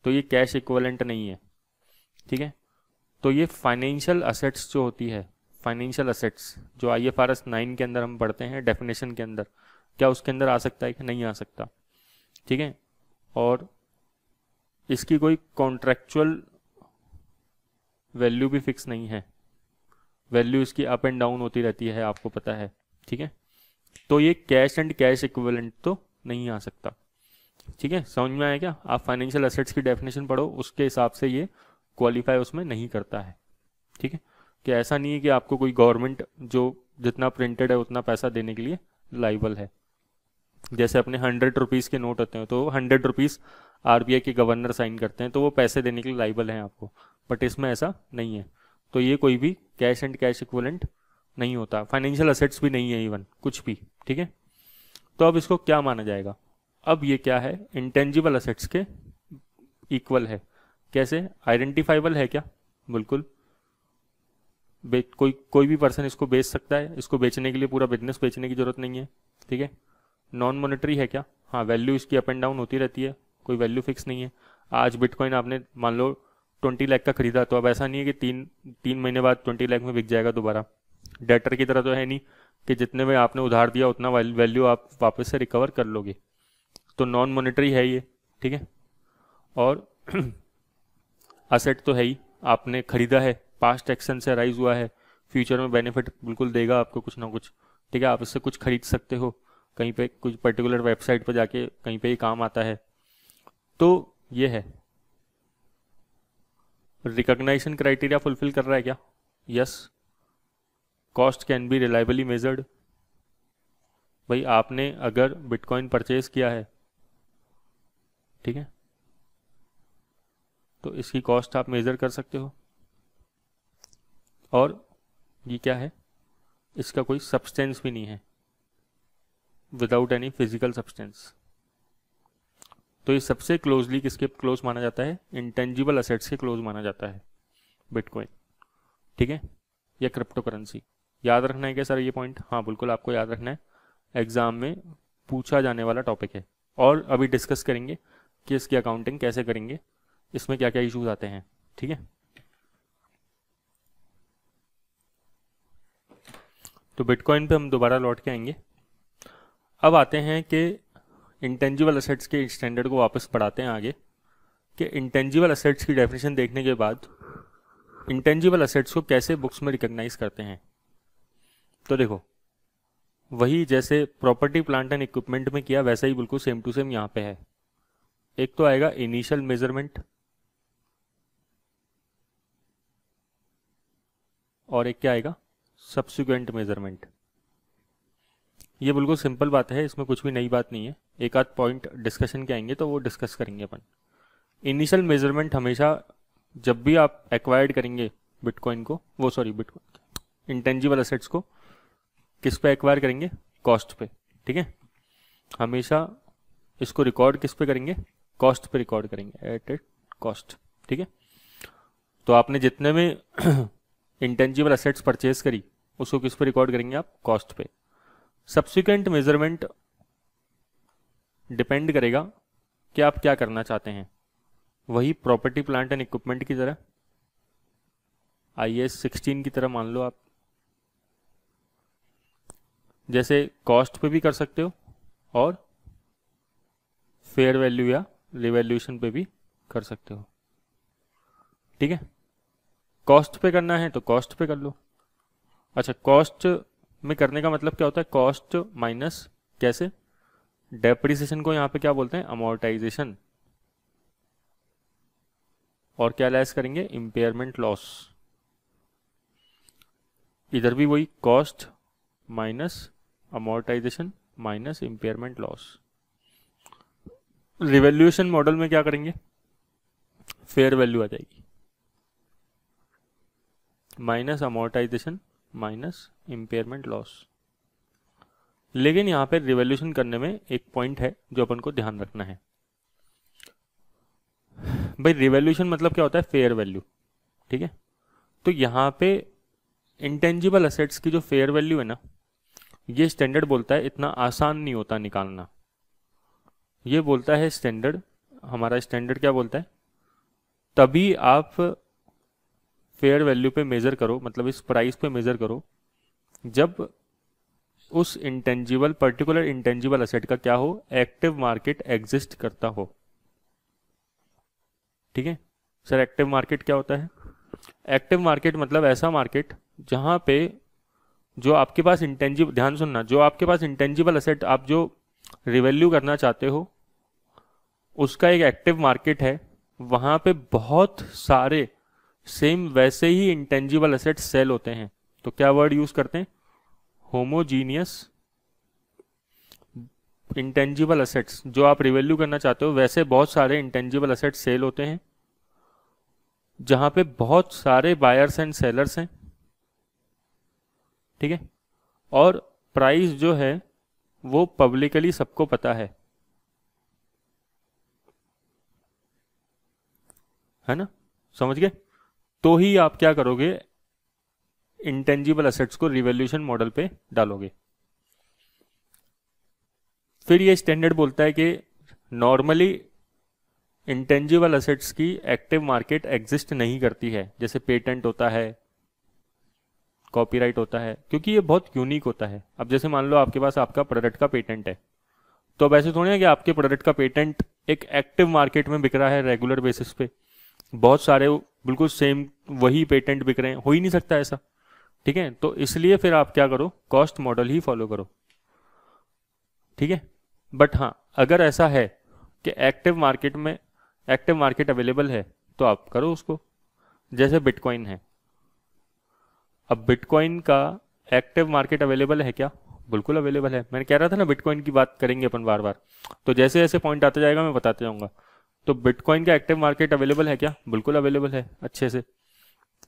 तो ये कैश इक्विवेलेंट नहीं है। ठीक है, तो ये फाइनेंशियल असेट्स जो होती है, फाइनेंशियल असेट्स जो IFRS 9 के अंदर हम पढ़ते हैं डेफिनेशन के अंदर, क्या उसके अंदर आ सकता है कि नहीं आ सकता? ठीक है, और इसकी कोई कॉन्ट्रेक्चुअल वैल्यू भी फिक्स नहीं है, वैल्यू इसकी अप एंड डाउन होती रहती है, आपको पता है। ठीक है, तो ये कैश एंड कैश इक्विवेलेंट तो नहीं आ सकता। ठीक है, समझ में आया क्या? आप फाइनेंशियल एसेट्स की डेफिनेशन पढ़ो, उसके हिसाब से ये क्वालिफाई उसमें नहीं करता है। ठीक है, कि ऐसा नहीं है कि आपको कोई गवर्नमेंट जो जितना प्रिंटेड है उतना पैसा देने के लिए लाइबल है। जैसे अपने 100 रुपीज़ के नोट होते हैं, तो 100 रुपीज़ RBI के गवर्नर साइन करते हैं, तो वो पैसे देने के लिए लाइबल हैं आपको, बट इसमें ऐसा नहीं है। तो ये कोई भी कैश एंड कैश इक्विवेलेंट नहीं होता, फाइनेंशियल असेट्स भी नहीं है इवन, कुछ भी। ठीक है, तो अब इसको क्या माना जाएगा? अब ये क्या है, इंटेंजिबल असेट्स के इक्वल है। कैसे? आइडेंटिफाइबल है क्या? बिल्कुल, कोई भी पर्सन इसको बेच सकता है, इसको बेचने के लिए पूरा बिजनेस बेचने की जरूरत नहीं है। ठीक है, नॉन मॉनेटरी है क्या? हाँ, वैल्यू इसकी अप एंड डाउन होती रहती है, कोई वैल्यू फिक्स नहीं है। आज बिटकॉइन आपने मान लो 20 लाख का खरीदा, तो अब ऐसा नहीं है कि तीन महीने बाद 20 लाख में बिक जाएगा दोबारा। डेटर की तरह तो है नहीं कि जितने में आपने उधार दिया उतना वैल्यू आप वापस से रिकवर कर लोगे। तो नॉन मॉनेटरी है ये। ठीक है, और असेट तो है ही, आपने खरीदा है, पास्ट एक्शन से राइज हुआ है, फ्यूचर में बेनिफिट बिल्कुल देगा आपको कुछ ना कुछ। ठीक है, आप इससे कुछ खरीद सकते हो कहीं पे, कुछ पर्टिकुलर वेबसाइट पर जाके कहीं पे ही काम आता है। तो ये है, रिकॉग्निशन क्राइटेरिया फुलफिल कर रहा है क्या? Yes. Cost can be reliably measured. भाई आपने अगर बिटकॉइन परचेज किया है, ठीक है, तो इसकी कॉस्ट आप मेजर कर सकते हो। और ये क्या है, इसका कोई सब्सटेंस भी नहीं है, विदाउट एनी फिजिकल सब्सटेंस। तो ये सबसे क्लोजली किसके क्लोज माना जाता है? इंटेंजिबल असेट्स के क्लोज माना जाता है बिटकॉइन। ठीक है, या क्रिप्टो करेंसी। याद रखना है क्या सर ये पॉइंट? हाँ बिल्कुल, आपको याद रखना है, एग्जाम में पूछा जाने वाला टॉपिक है। और अभी डिस्कस करेंगे कि इसकी अकाउंटिंग कैसे करेंगे, इसमें क्या क्या इश्यूज आते हैं। ठीक है, तो बिटकॉइन पे हम दोबारा लौट के आएंगे। अब आते हैं कि इंटेंजिबल असेट्स के स्टैंडर्ड को वापस पढ़ाते हैं आगे, कि इंटेंजिबल असेट्स की डेफिनेशन देखने के बाद इंटेंजिबल असेट्स को कैसे बुक्स में रिकॉग्नाइज करते हैं। तो देखो, वही जैसे प्रॉपर्टी प्लांट एंड इक्विपमेंट में किया, वैसा ही बिल्कुल सेम टू सेम यहाँ पे है। एक तो आएगा इनिशियल मेजरमेंट, और एक क्या आएगा, सब्सिक्वेंट मेजरमेंट। ये बिल्कुल सिंपल बात है, इसमें कुछ भी नई बात नहीं है। एक आध पॉइंट डिस्कशन के आएंगे तो वो डिस्कस करेंगे अपन। इनिशियल मेजरमेंट हमेशा जब भी आप एक्वायर्ड करेंगे बिटकॉइन को, वो सॉरी बिटकॉइन इंटेंजिबल असेट्स को किस पे एक्वायर करेंगे? कॉस्ट पे। ठीक है, हमेशा इसको रिकॉर्ड किस पे करेंगे? कॉस्ट पे रिकॉर्ड करेंगे, एट कॉस्ट। ठीक है, तो आपने जितने में इंटेंजिबल असेट्स परचेज करी उसको किस पे रिकॉर्ड करेंगे आप? कॉस्ट पे। सब्सिक्वेंट मेजरमेंट डिपेंड करेगा कि आप क्या करना चाहते हैं। वही प्रॉपर्टी प्लांट एंड इक्विपमेंट की तरह, IAS 16 की तरह मान लो आप, जैसे कॉस्ट पे भी कर सकते हो और फेयर वैल्यू या रिवैल्यूएशन पे भी कर सकते हो। ठीक है, कॉस्ट पे करना है तो कॉस्ट पे कर लो। अच्छा, कॉस्ट में करने का मतलब क्या होता है? कॉस्ट माइनस कैसे? डेप्रिसिएशन को यहाँ पे क्या बोलते हैं? अमोर्टाइजेशन। और क्या लेस करेंगे? Impairment loss. इधर भी वही cost minus amortisation minus impairment loss. Revaluation model में क्या करेंगे, फेयर वैल्यू आ जाएगी minus amortisation minus impairment loss. लेकिन यहाँ पे रिवैल्यूएशन करने में एक पॉइंट है जो अपन को ध्यान रखना है। भाई रिवैल्यूएशन मतलब क्या होता है, फेयर वैल्यू, ठीक है। तो यहाँ पे इंटेंजिबल असेट्स की जो फेयर वैल्यू है ना, ये स्टैंडर्ड बोलता है इतना आसान नहीं होता निकालना। ये बोलता है स्टैंडर्ड, हमारा स्टैंडर्ड क्या बोलता है, तभी आप फेयर वैल्यू पे मेजर करो, मतलब इस प्राइस पे मेजर करो जब उस इंटेंजिबल पर्टिकुलर इंटेंजिबल असेट का क्या हो, एक्टिव मार्केट एग्जिस्ट करता हो, ठीक है। सर एक्टिव मार्केट क्या होता है, एक्टिव मार्केट मतलब ऐसा मार्केट जहां पे जो आपके पास इंटेंजिबल, ध्यान सुनना, जो आपके पास इंटेंजिबल असेट आप जो रिवैल्यू करना चाहते हो उसका एक एक्टिव मार्केट है, वहां पे बहुत सारे सेम वैसे ही इंटेंजिबल असेट सेल होते हैं। तो क्या वर्ड यूज करते हैं, होमोजीनियस इंटेंजिबल असेट्स। जो आप रिवैल्यू करना चाहते हो वैसे बहुत सारे इंटेंजिबल असेट्स सेल होते हैं जहां पे बहुत सारे बायर्स एंड सेलर्स हैं, ठीक है। और प्राइस जो है वो पब्लिकली सबको पता है ना, समझ गए। तो ही आप क्या करोगे, इंटेंजिबल असेट्स को रिवैल्यूएशन मॉडल पे डालोगे। फिर ये स्टैंडर्ड बोलता है कि नॉर्मली इंटेंजिबल असेट्स की एक्टिव मार्केट एग्जिस्ट नहीं करती है, जैसे पेटेंट होता है, कॉपीराइट होता है, क्योंकि ये बहुत यूनिक होता है। अब जैसे मान लो आपके पास आपका प्रोडक्ट का पेटेंट है, तो अब ऐसे थोड़ी है कि आपके प्रोडक्ट का पेटेंट एक एक्टिव मार्केट में बिक रहा है रेगुलर बेसिस पे, बहुत सारे बिल्कुल सेम वही पेटेंट बिक रहे हैं, हो ही नहीं सकता ऐसा, ठीक है। तो इसलिए फिर आप क्या करो, कॉस्ट मॉडल ही फॉलो करो, ठीक है। बट हाँ, अगर ऐसा है कि एक्टिव मार्केट अवेलेबल है तो आप करो उसको। जैसे बिटकॉइन है, अब बिटकॉइन का एक्टिव मार्केट अवेलेबल है क्या, बिल्कुल अवेलेबल है। मैंने कह रहा था ना बिटकॉइन की बात करेंगे अपन बार बार, तो जैसे जैसे पॉइंट आता जाएगा मैं बताते जाऊंगा। तो बिटकॉइन का एक्टिव मार्केट अवेलेबल है क्या, बिल्कुल अवेलेबल है अच्छे से,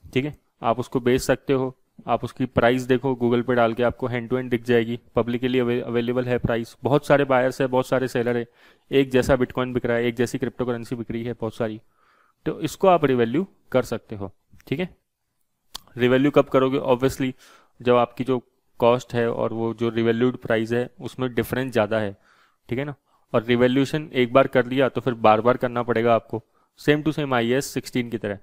ठीक है। आप उसको बेच सकते हो, आप उसकी प्राइस देखो गूगल पे डाल के, आपको हैंड टू हैंड दिख जाएगी, पब्लिकली अवेलेबल है प्राइस, बहुत सारे बायर्स है, बहुत सारे सेलर है, एक जैसा बिटकॉइन बिक रहा है, एक जैसी क्रिप्टो करेंसी बिक रही है बहुत सारी, तो इसको आप रिवैल्यू कर सकते हो, ठीक है। रिवैल्यू कब करोगे, ऑब्वियसली जब आपकी जो कॉस्ट है और वो जो रिवैल्यूड प्राइस है उसमें डिफरेंस ज़्यादा है, ठीक है ना। और रिवैल्यूएशन एक बार कर लिया तो फिर बार बार करना पड़ेगा आपको, सेम टू सेम IAS 16 की तरह,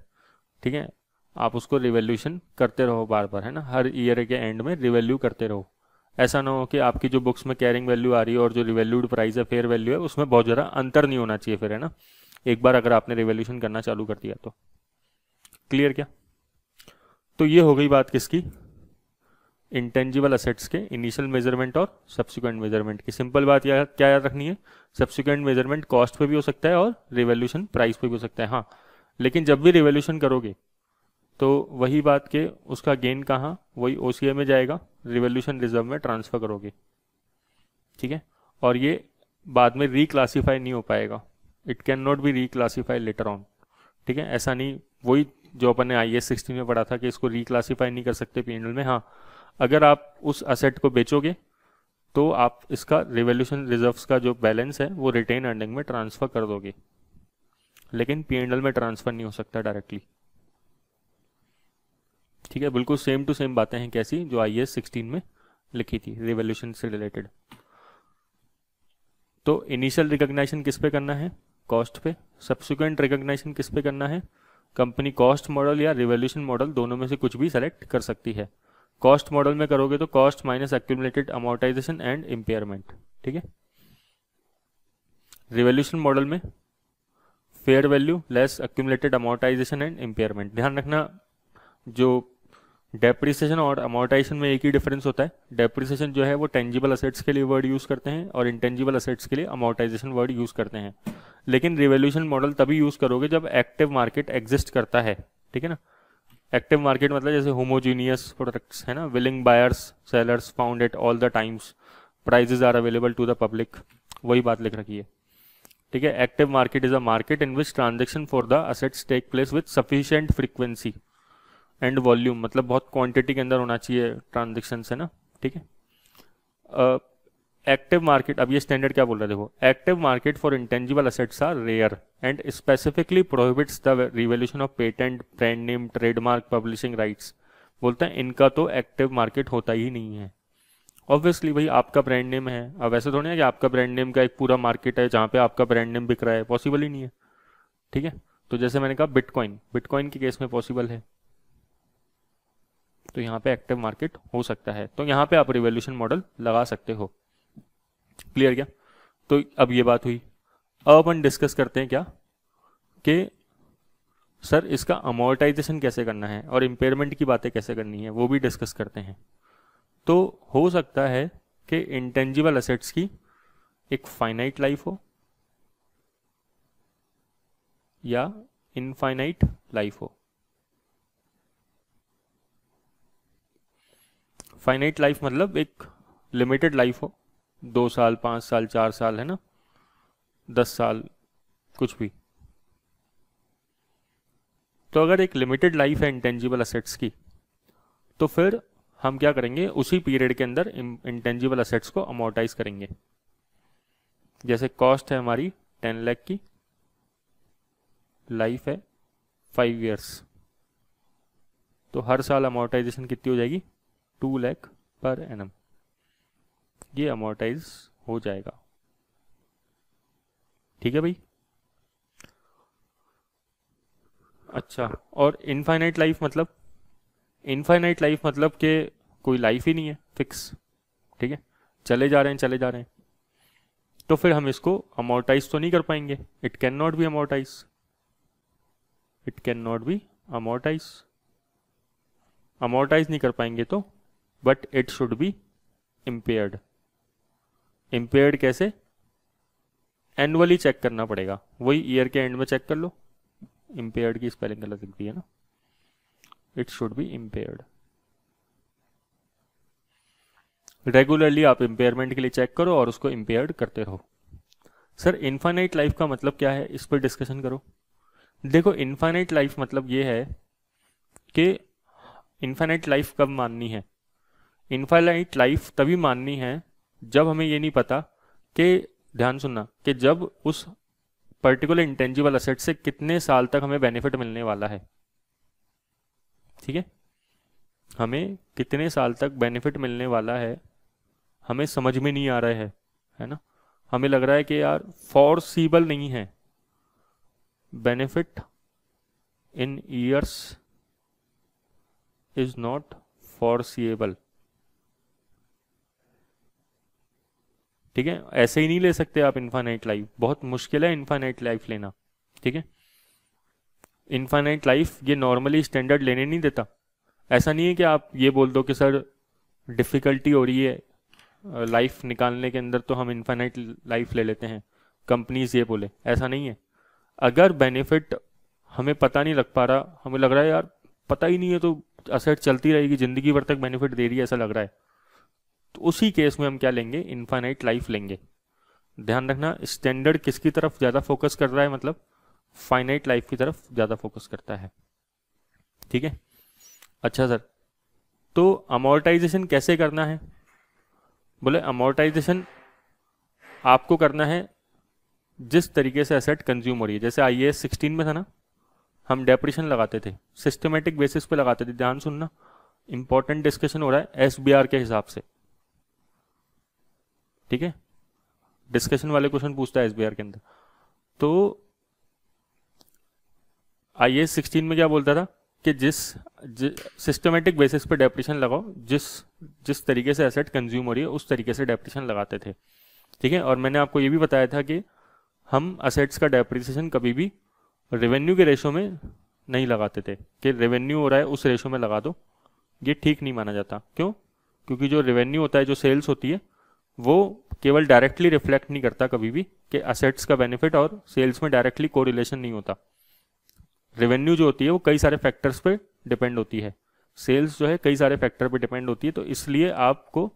ठीक है। आप उसको रिवैल्यूएशन करते रहो बार बार, है ना, हर ईयर के एंड में रिवैल्यू करते रहो। ऐसा ना हो कि आपकी जो बुक्स में कैरिंग वैल्यू आ रही है और जो रिवैल्यूड प्राइस है, फेयर वैल्यू है, उसमें बहुत ज़्यादा अंतर नहीं होना चाहिए फिर, है ना, एक बार अगर आपने रिवैल्यूएशन करना चालू कर दिया तो। क्लियर क्या। तो ये हो गई बात किसकी, इंटेंजिबल असेट्स के इनिशियल मेजरमेंट और सब्सिक्वेंट मेजरमेंट की। सिंपल बात क्या याद रखनी है, सब्सिक्वेंट मेजरमेंट कॉस्ट पे भी हो सकता है और रिवैल्यूएशन प्राइस पे भी हो सकता है, हाँ। लेकिन जब भी रिवैल्यूएशन करोगे तो वही बात के उसका गेन कहाँ, वही OCI में जाएगा, रिवैल्यूएशन रिजर्व में ट्रांसफर करोगे, ठीक है। और ये बाद में रिक्लासीफाई नहीं हो पाएगा, it can not B reclassify later on, ठीक है। ऐसा नहीं, वही जो अपन ने IAS 16 में पढ़ा था कि इसको रिक्लासीफाई नहीं कर सकते P&L में। हाँ, अगर आप उस असेट को बेचोगे तो आप इसका रिवैल्यूएशन रिजर्व्स का जो बैलेंस है वो रिटेन अर्निंग में ट्रांसफर कर दोगे, लेकिन P&L में ट्रांसफर नहीं हो सकता डायरेक्टली, ठीक है। बिल्कुल सेम टू सेम बातें हैं कैसी जो IAS 16 में लिखी थी रिवैल्यूएशन से रिलेटेड। तो इनिशियल रिकॉग्निशन किस पे करना है, कॉस्ट पे। सब्सिक्वेंट रिकॉग्निशन किस पे करना है, कंपनी कॉस्ट मॉडल या रिवैल्यूएशन मॉडल, दोनों में से कुछ भी सेलेक्ट कर सकती है। कॉस्ट मॉडल में करोगे तो cost minus accumulated amortisation and impairment, ठीक है। रिवैल्यूएशन मॉडल में fair value less accumulated amortisation and impairment. ध्यान रखना, जो डेप्रिसिएशन और अमोर्टाइजेशन में एक ही डिफरेंस होता है। डेप्रिसिएशन जो है वो टेंजिबल असेट्स के लिए वर्ड यूज करते हैं और इंटेंजिबल असेट्स के लिए अमोर्टाइजेशन वर्ड यूज करते हैं। लेकिन रिवैल्यूएशन मॉडल तभी यूज करोगे जब एक्टिव मार्केट एग्जिस्ट करता है, ठीक है ना। एक्टिव मार्केट मतलब जैसे होमोजीनियस प्रोडक्ट्स है ना, willing buyers sellers found at all the times, prices are available to the public, वही बात लिख रखी है, ठीक है। Active market is a market in which transaction for the assets take place with sufficient frequency and volume, मतलब बहुत quantity के अंदर होना चाहिए ट्रांजेक्शन है ना, ठीक है। एक्टिव मार्केट, अब ये स्टैंडर्ड क्या बोल रहा है देखो, active market for intangible assets are rare and specifically prohibits the revolution of patent, brand name, trademark, publishing rights. बोलते हैं इनका तो एक्टिव मार्केट होता ही नहीं है। ऑब्वियसली भाई आपका ब्रांड नेम है, अब ऐसे थोड़ी है कि आपका ब्रांड नेम का एक पूरा मार्केट है जहाँ पे आपका ब्रांड नेम बिक रहा है, पॉसिबल ही नहीं है, ठीक है। तो जैसे मैंने कहा बिटकॉइन, बिटकॉइन के केस में पॉसिबल है, तो यहाँ पे एक्टिव मार्केट हो सकता है, तो यहाँ पे आप रिवोल्यूशन मॉडल लगा सकते हो। क्लियर क्या? तो अब ये बात हुई। अब अपन डिस्कस करते हैं क्या कि सर इसका अमोर्टाइजेशन कैसे करना है और इम्पेयरमेंट की बातें कैसे करनी है, वो भी डिस्कस करते हैं। तो हो सकता है कि इंटेंजिबल असेट्स की एक फाइनाइट लाइफ हो या इनफाइनाइट लाइफ हो। फाइनाइट लाइफ मतलब एक लिमिटेड लाइफ हो, 2 साल, 5 साल, 4 साल, है ना, 10 साल, कुछ भी। तो अगर एक लिमिटेड लाइफ है इंटेंजिबल असेट्स की, तो फिर हम क्या करेंगे, उसी पीरियड के अंदर इंटेंजिबल असेट्स को अमोर्टाइज करेंगे। जैसे कॉस्ट है हमारी 10 लाख की, लाइफ है 5 ईयर्स, तो हर साल अमोर्टाइजेशन कितनी हो जाएगी, 2 लाख पर एनम, ये अमोर्टाइज हो जाएगा, ठीक है भाई। अच्छा, और इनफाइनाइट लाइफ मतलब, इनफाइनाइट लाइफ मतलब कि कोई लाइफ ही नहीं है फिक्स, ठीक है, चले जा रहे हैं चले जा रहे हैं, तो फिर हम इसको अमोर्टाइज तो नहीं कर पाएंगे, it can not B amortise, it can not B amortise, amortise नहीं कर पाएंगे तो, but it should B impaired. Impaired कैसे, एनुअली चेक करना पड़ेगा, वही ईयर के एंड में चेक कर लो, इम्पेयर्ड की स्पेलिंग गलत लिख दी है ना, it should B impaired. Regularly आप इम्पेयरमेंट के लिए चेक करो और उसको इम्पेयर्ड करते रहो। सर इनफाइनाइट लाइफ का मतलब क्या है, इस पर डिस्कशन करो। देखो इनफाइनाइट लाइफ मतलब ये है कि इनफाइनाइट लाइफ कब माननी है, इनफाइनाइट लाइफ तभी माननी है जब हमें ये नहीं पता कि, ध्यान सुनना, कि जब उस पर्टिकुलर इंटेंजिबल असेट से कितने साल तक हमें बेनिफिट मिलने वाला है, ठीक है, हमें कितने साल तक बेनिफिट मिलने वाला है हमें समझ में नहीं आ रहा है ना, हमें लग रहा है कि यार फॉरसीबल नहीं है, benefit in years is not foreseeable, ठीक है, ऐसे ही नहीं ले सकते आप इनफाइनाइट लाइफ, बहुत मुश्किल है इनफाइनाइट लाइफ लेना, ठीक है। इनफाइनाइट लाइफ ये नॉर्मली स्टैंडर्ड लेने नहीं देता, ऐसा नहीं है कि आप ये बोल दो कि सर डिफ़िकल्टी हो रही है लाइफ निकालने के अंदर तो हम इनफाइनाइट लाइफ ले लेते हैं, कंपनीज ये बोले, ऐसा नहीं है। अगर बेनिफिट हमें पता नहीं लग पा रहा, हमें लग रहा है यार पता ही नहीं है तो असेट चलती रहेगी ज़िंदगी भर तक बेनिफिट दे रही है ऐसा लग रहा है, तो उसी केस में हम क्या लेंगे, इनफाइनाइट लाइफ लेंगे। ध्यान रखना स्टैंडर्ड किसकी तरफ ज़्यादा फोकस कर रहा है, मतलब फाइनाइट लाइफ की तरफ ज़्यादा फोकस करता है, ठीक है। अच्छा सर, तो अमोर्टाइजेशन कैसे करना है, बोले अमोर्टाइजेशन आपको करना है जिस तरीके से एसेट कंज्यूम हो रही है, जैसे IAS 16 में था ना, हम डेप्रिशन लगाते थे, सिस्टमेटिक बेसिस पे लगाते थे, ध्यान सुनना, इंपॉर्टेंट डिस्कशन हो रहा है SBR के हिसाब से, ठीक है, डिस्कशन वाले क्वेश्चन पूछता है SBR के अंदर। तो IAS 16 में क्या बोलता था कि जिस सिस्टमेटिक बेसिस पे डेप्रिशन लगाओ, जिस तरीके से एसेट कंज्यूम हो रही है उस तरीके से डेप्रिशन लगाते थे, ठीक है। और मैंने आपको ये भी बताया था कि हम असेट्स का डेप्रिसिएशन कभी भी रेवेन्यू के रेशो में नहीं लगाते थे, कि रेवेन्यू हो रहा है उस रेशो में लगा दो, ये ठीक नहीं माना जाता। क्यों? क्योंकि जो रेवेन्यू होता है, जो सेल्स होती है, वो केवल डायरेक्टली रिफ्लेक्ट नहीं करता कभी भी कि असेट्स का बेनिफिट और सेल्स में डायरेक्टली कोरिलेशन नहीं होता। रेवेन्यू जो होती है वो कई सारे फैक्टर्स पे डिपेंड होती है, सेल्स जो है कई सारे फैक्टर पे डिपेंड होती है, तो इसलिए आपको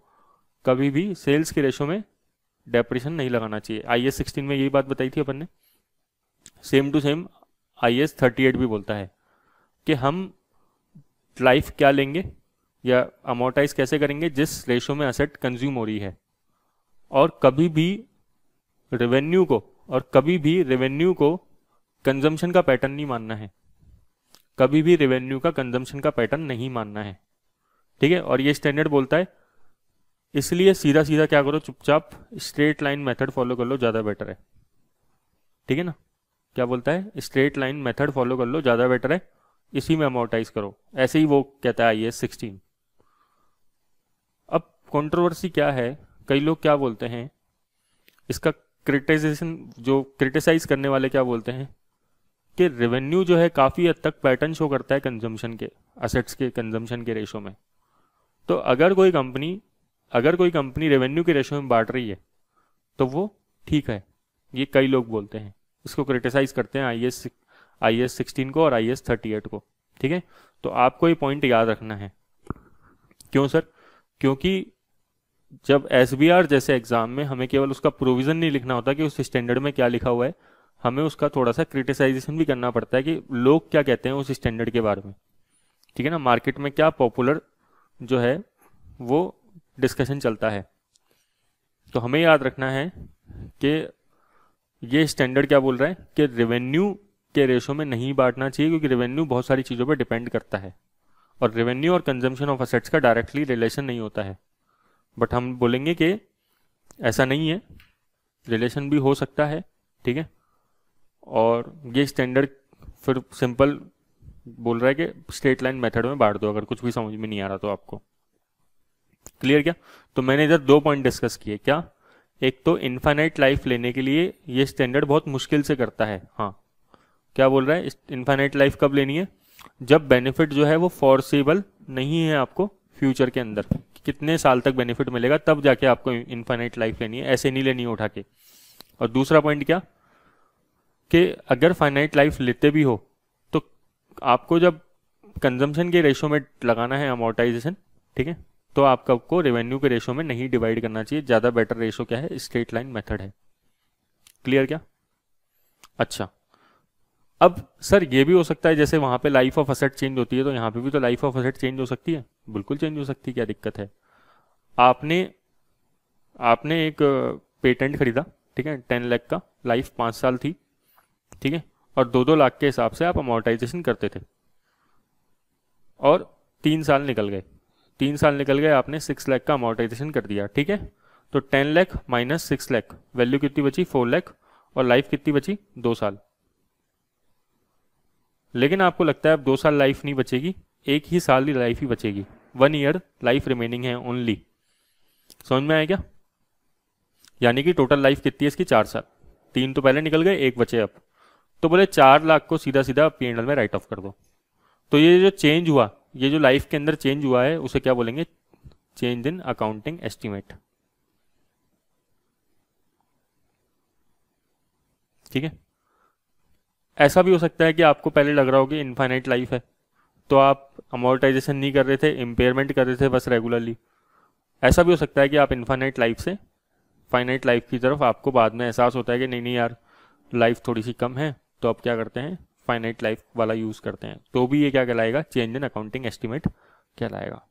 कभी भी सेल्स के रेशो में डेप्रिसिएशन नहीं लगाना चाहिए। IAS 16 में यही बात बताई थी अपन ने। सेम टू सेम IAS 38 भी बोलता है कि हम लाइफ क्या लेंगे या अमोर्टाइज कैसे करेंगे जिस रेशो में असेट कंज्यूम हो रही है, और कभी भी रेवेन्यू को कंजम्पशन का पैटर्न नहीं मानना है, कभी भी रेवेन्यू का कंजम्पशन का पैटर्न नहीं मानना है, ठीक है। और ये स्टैंडर्ड बोलता है, इसलिए सीधा सीधा क्या करो, चुपचाप स्ट्रेट लाइन मेथड फॉलो कर लो, ज़्यादा बेटर है, ठीक है ना। क्या बोलता है, स्ट्रेट लाइन मेथड फॉलो कर लो, ज़्यादा बेटर है, इसी में अमोर्टाइज करो, ऐसे ही वो कहता है IAS 16। अब कंट्रोवर्सी क्या है, कई लोग क्या बोलते हैं, इसका क्रिटिसाइज करने वाले क्या बोलते हैं कि रेवेन्यू जो है काफ़ी हद तक पैटर्न शो करता है कंजम्पशन के, असेट्स के कंजम्पशन के रेशो में। तो अगर कोई कंपनी रेवेन्यू के रेशो में बांट रही है तो वो ठीक है, ये कई लोग बोलते हैं, इसको क्रिटिसाइज करते हैं IAS 16 को और IAS 38 को, ठीक है। तो आपको ये पॉइंट याद रखना है। क्यों सर? क्योंकि जब SBR जैसे एग्जाम में हमें केवल उसका प्रोविजन नहीं लिखना होता कि उस स्टैंडर्ड में क्या लिखा हुआ है, हमें उसका थोड़ा सा क्रिटिसाइजेशन भी करना पड़ता है कि लोग क्या कहते हैं उस स्टैंडर्ड के बारे में, ठीक है ना। मार्केट में क्या पॉपुलर जो है वो डिस्कशन चलता है। तो हमें याद रखना है कि ये स्टैंडर्ड क्या बोल रहा है कि रेवेन्यू के रेशो में नहीं बांटना चाहिए, क्योंकि रेवेन्यू बहुत सारी चीज़ों पर डिपेंड करता है और रेवेन्यू और कंजम्पशन ऑफ असेट्स का डायरेक्टली रिलेशन नहीं होता है। बट हम बोलेंगे कि ऐसा नहीं है, रिलेशन भी हो सकता है, ठीक है। और ये स्टैंडर्ड फिर सिंपल बोल रहा है कि स्ट्रेट लाइन मेथड में बांट दो, अगर कुछ भी समझ में नहीं आ रहा तो आपको। क्लियर क्या? तो मैंने इधर 2 पॉइंट डिस्कस किए। क्या? एक तो इनफाइनाइट लाइफ लेने के लिए ये स्टैंडर्ड बहुत मुश्किल से करता है। हाँ, क्या बोल रहा है, इनफाइनाइट लाइफ कब लेनी है? जब बेनिफिट जो है वो फोर्सेबल नहीं है आपको फ्यूचर के अंदर, कितने साल तक बेनिफिट मिलेगा, तब जाके आपको इनफाइनाइट लाइफ लेनी है, ऐसे नहीं लेनी है उठा के। और दूसरा पॉइंट क्या कि अगर फाइनाइट लाइफ लेते भी हो तो आपको जब कंजम्पशन के रेशो में लगाना है अमोर्टाइजेशन, ठीक है, तो आपको रेवेन्यू के रेशो में नहीं डिवाइड करना चाहिए। ज़्यादा बेटर रेशो क्या है? स्ट्रेट लाइन मेथड है। क्लियर क्या? अच्छा, अब सर ये भी हो सकता है जैसे वहाँ पे लाइफ ऑफ असेट चेंज होती है तो यहाँ पे भी तो लाइफ ऑफ असेट चेंज हो सकती है। बिल्कुल चेंज हो सकती है, क्या दिक्कत है? आपने एक पेटेंट खरीदा, ठीक है, 10 लाख का, लाइफ 5 साल थी, ठीक है, और 2-2 लाख के हिसाब से आप अमोर्टाइजेशन करते थे, और 3 साल निकल गए, आपने 6 लाख का अमोर्टाइजेशन कर दिया, ठीक है। तो 10 लाख माइनस 6 लाख, वैल्यू कितनी बची? 4 लाख, और लाइफ कितनी बची? 2 साल। लेकिन आपको लगता है अब 2 साल लाइफ नहीं बचेगी, 1 ही साल ही लाइफ ही बचेगी, 1 ईयर लाइफ रिमेनिंग है ओनली। समझ में आया क्या? यानी कि टोटल लाइफ कितनी है इसकी? 4 साल। 3 तो पहले निकल गए, 1 बचे अब। तो बोले 4 लाख को सीधा सीधा P&L में राइट ऑफ कर दो। तो ये जो चेंज हुआ, ये जो लाइफ के अंदर चेंज हुआ है, उसे क्या बोलेंगे? चेंज इन अकाउंटिंग एस्टिमेट, ठीक है। ऐसा भी हो सकता है कि आपको पहले लग रहा हो कि इनफाइनाइट लाइफ है, तो आप अमोर्टाइजेशन नहीं कर रहे थे, इम्पेयरमेंट कर रहे थे बस रेगुलरली। ऐसा भी हो सकता है कि आप इनफाइनाइट लाइफ से फाइनाइट लाइफ की तरफ आपको बाद में एहसास होता है कि नहीं यार, लाइफ थोड़ी सी कम है, तो अब क्या करते हैं, फाइनाइट लाइफ वाला यूज़ करते हैं। तो भी ये क्या कहलाएगा? चेंज इन अकाउंटिंग एस्टिमेट कहलाएगा।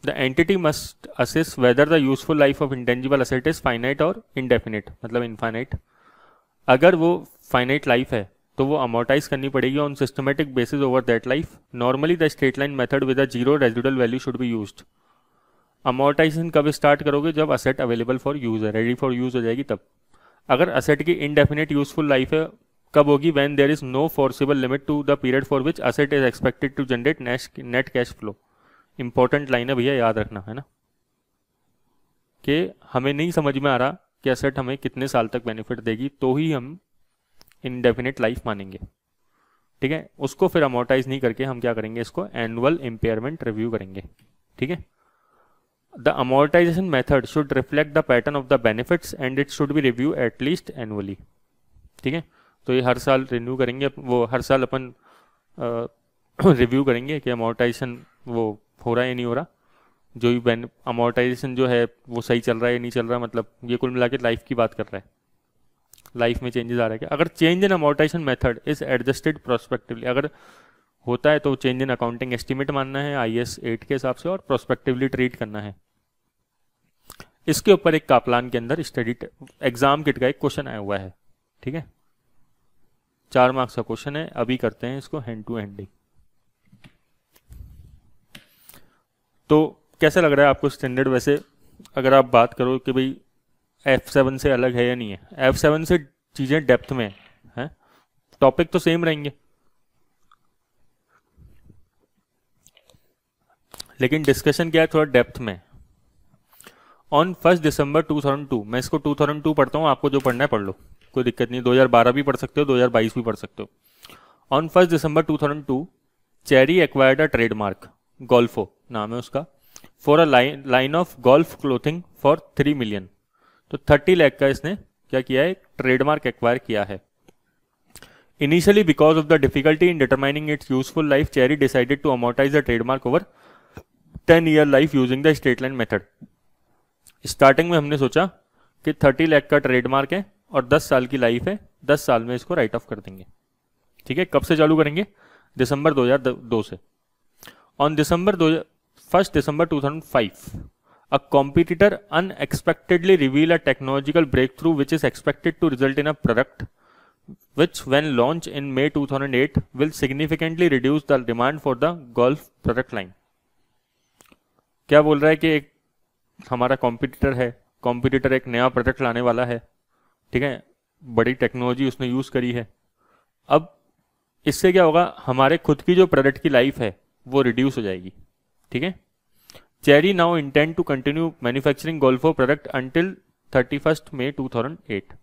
The entity must assess whether the useful life of intangible asset is finite और इनडेफिनिट, मतलब इनफाइनाइट। अगर वो फाइनाइट लाइफ है तो वो अमोर्टाइज करनी पड़ेगी on systematic basis over that life. Normally the straight line method with a 0 residual value should be used. Amortisation कब स्टार्ट करोगे? जब असेट अवेलेबल फॉर यूज है, रेडी फॉर यूज हो जाएगी तब। अगर असेट की इनडेफिनिट यूजफुल लाइफ है, कब होगी? When there is no foreseeable limit to the period for which asset is expected to generate net cash flow. Important line है भैया, याद रखना है ना, कि हमें नहीं समझ में आ रहा कि असेट हमें कितने साल तक बेनिफिट देगी, तो ही हम इनडेफिनिट लाइफ मानेंगे, ठीक है। उसको फिर अमोर्टाइज नहीं करके हम क्या करेंगे? इसको एनुअल इम्पेयरमेंट रिव्यू करेंगे, ठीक है। The amortization method should reflect the pattern of the benefits and it should be reviewed at least annually, ठीक है। तो ये हर साल हर साल अपन रिव्यू करेंगे कि अमोर्टाइजेशन वो हो रहा है या नहीं हो रहा, जो भी अमोर्टाइजेशन जो है वो सही चल रहा है या नहीं चल रहा, मतलब ये कुल मिला के लाइफ की बात कर रहा है, लाइफ में चेंजेस आ रहा है क्या। अगर change in amortisation method is adjusted prospectively, अगर होता है तो चेंज इन अकाउंटिंग एस्टिमेट मानना है IAS 8 के हिसाब से और प्रोस्पेक्टिवली ट्रीट करना है। इसके ऊपर एक कापलान के अंदर स्टडी एग्जाम किट का एक क्वेश्चन आया हुआ है, ठीक है, 4 मार्क्स का क्वेश्चन है। अभी करते हैं इसको हैंड टू हैंड। तो कैसा लग रहा है आपको स्टैंडर्ड? वैसे अगर आप बात करो कि भाई F7 से अलग है या नहीं है, F7 से चीज़ें डेप्थ में हैं, टॉपिक तो सेम रहेंगे, लेकिन डिस्कशन क्या है थोड़ा डेप्थ में। ऑन 1 दिसंबर 2002, मैं इसको 2002 पढ़ता हूँ, आपको जो पढ़ना है पढ़ लो, कोई दिक्कत नहीं, 2012 भी पढ़ सकते हो, 2022 भी पढ़ सकते हो। On 1 December 2002 Cherry acquired a trademark, Golfo नाम है उसका, for a line of golf clothing for 3 million. तो 30 लाख का इसने क्या किया है, ट्रेडमार्क एक्वायर किया है। Initially because of the difficulty in determining its useful life, Cherry decided to amortise the trademark over 10 year life using the straight line method. Starting में हमने सोचा कि 30 लाख का ट्रेडमार्क है और 10 साल की लाइफ है, 10 साल में इसको राइट ऑफ कर देंगे, ठीक है। कब से चालू करेंगे? दिसंबर 2002 से। On 1 December 2005, a competitor unexpectedly revealed a technological breakthrough which is expected to result in a product which, when launched in May 2008, will significantly reduce the demand for the golf product line. क्या बोल रहा है कि एक हमारा competitor एक नया product लाने वाला है, ठीक है, बड़ी टेक्नोलॉजी उसने यूज़ करी है। अब इससे क्या होगा, हमारे खुद की जो प्रोडक्ट की लाइफ है वो रिड्यूस हो जाएगी, ठीक है। Cherry now intend to continue manufacturing Golfo product until 31 May 2008,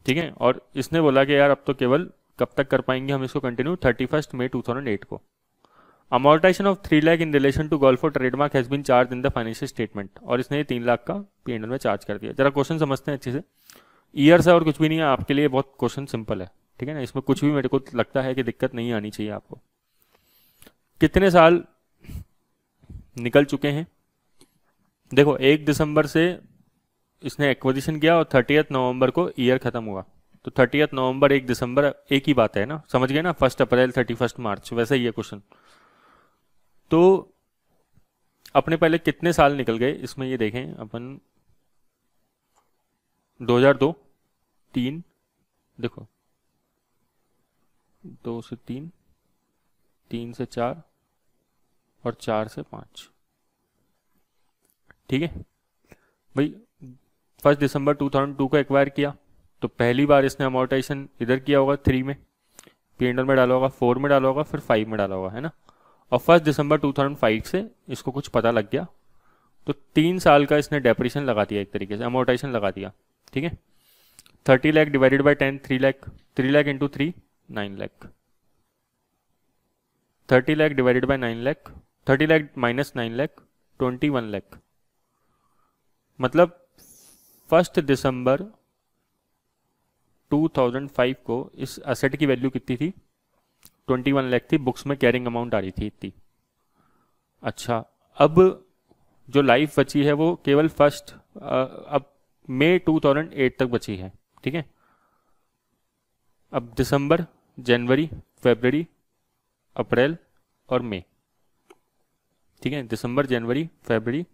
ठीक है। और इसने बोला कि यार अब तो केवल कब तक कर पाएंगे हम इसको कंटिन्यू, 31 मई 2008 को। Amortization of 3 lakh in relation to Golfo trademark has been charge in the financial statement, और इसने 3 लाख का P&L में चार्ज कर दिया। जरा क्वेश्चन समझते हैं अच्छे से, ईयर्स है और कुछ भी नहीं है, आपके लिए बहुत क्वेश्चन सिंपल है, ठीक है ना, इसमें कुछ भी मेरे को लगता है कि दिक्कत नहीं आनी चाहिए आपको। कितने साल निकल चुके हैं? देखो 1 दिसंबर से इसने एक्विजिशन किया और 30 नवंबर को ईयर खत्म हुआ, तो 30 नवंबर 1 दिसंबर एक ही बात है ना, समझ गए ना, 1 अप्रैल 31 मार्च, वैसे ही है क्वेश्चन। तो अपने पहले कितने साल निकल गए इसमें, ये देखें अपन 2002, 3, देखो 2 से 3, 3 से 4 और 4 से 5, ठीक है भाई। 1 दिसंबर 2002 को एक्वायर किया, तो पहली बार इसने अमोर्टाइजेशन इधर किया होगा 3 में, P&L में डाला होगा, 4 में डाला होगा, फिर 5 में डाला होगा, है ना। और 1 दिसंबर 2005 से इसको कुछ पता लग गया, तो 3 साल का इसने डेप्रिशन लगा दिया, एक तरीके से अमोर्टाइजेशन लगा दिया, ठीक है। 30 lakh divided by 10, 3 lakh, 3 lakh into 3, 9 lakh, 30 lakh divided by 9 lakh, 30 lakh minus 9 lakh, 21 lakh. मतलब 1 दिसंबर 2005 को इस असेट की वैल्यू कितनी थी? 21 लाख थी, बुक्स में कैरिंग अमाउंट आ रही थी इतनी। अच्छा, अब जो लाइफ बची है वो केवल अब मई 2008 तक बची है, ठीक है। अब दिसंबर, जनवरी, फरवरी, अप्रैल और मई, ठीक है, दिसंबर, जनवरी, फरवरी,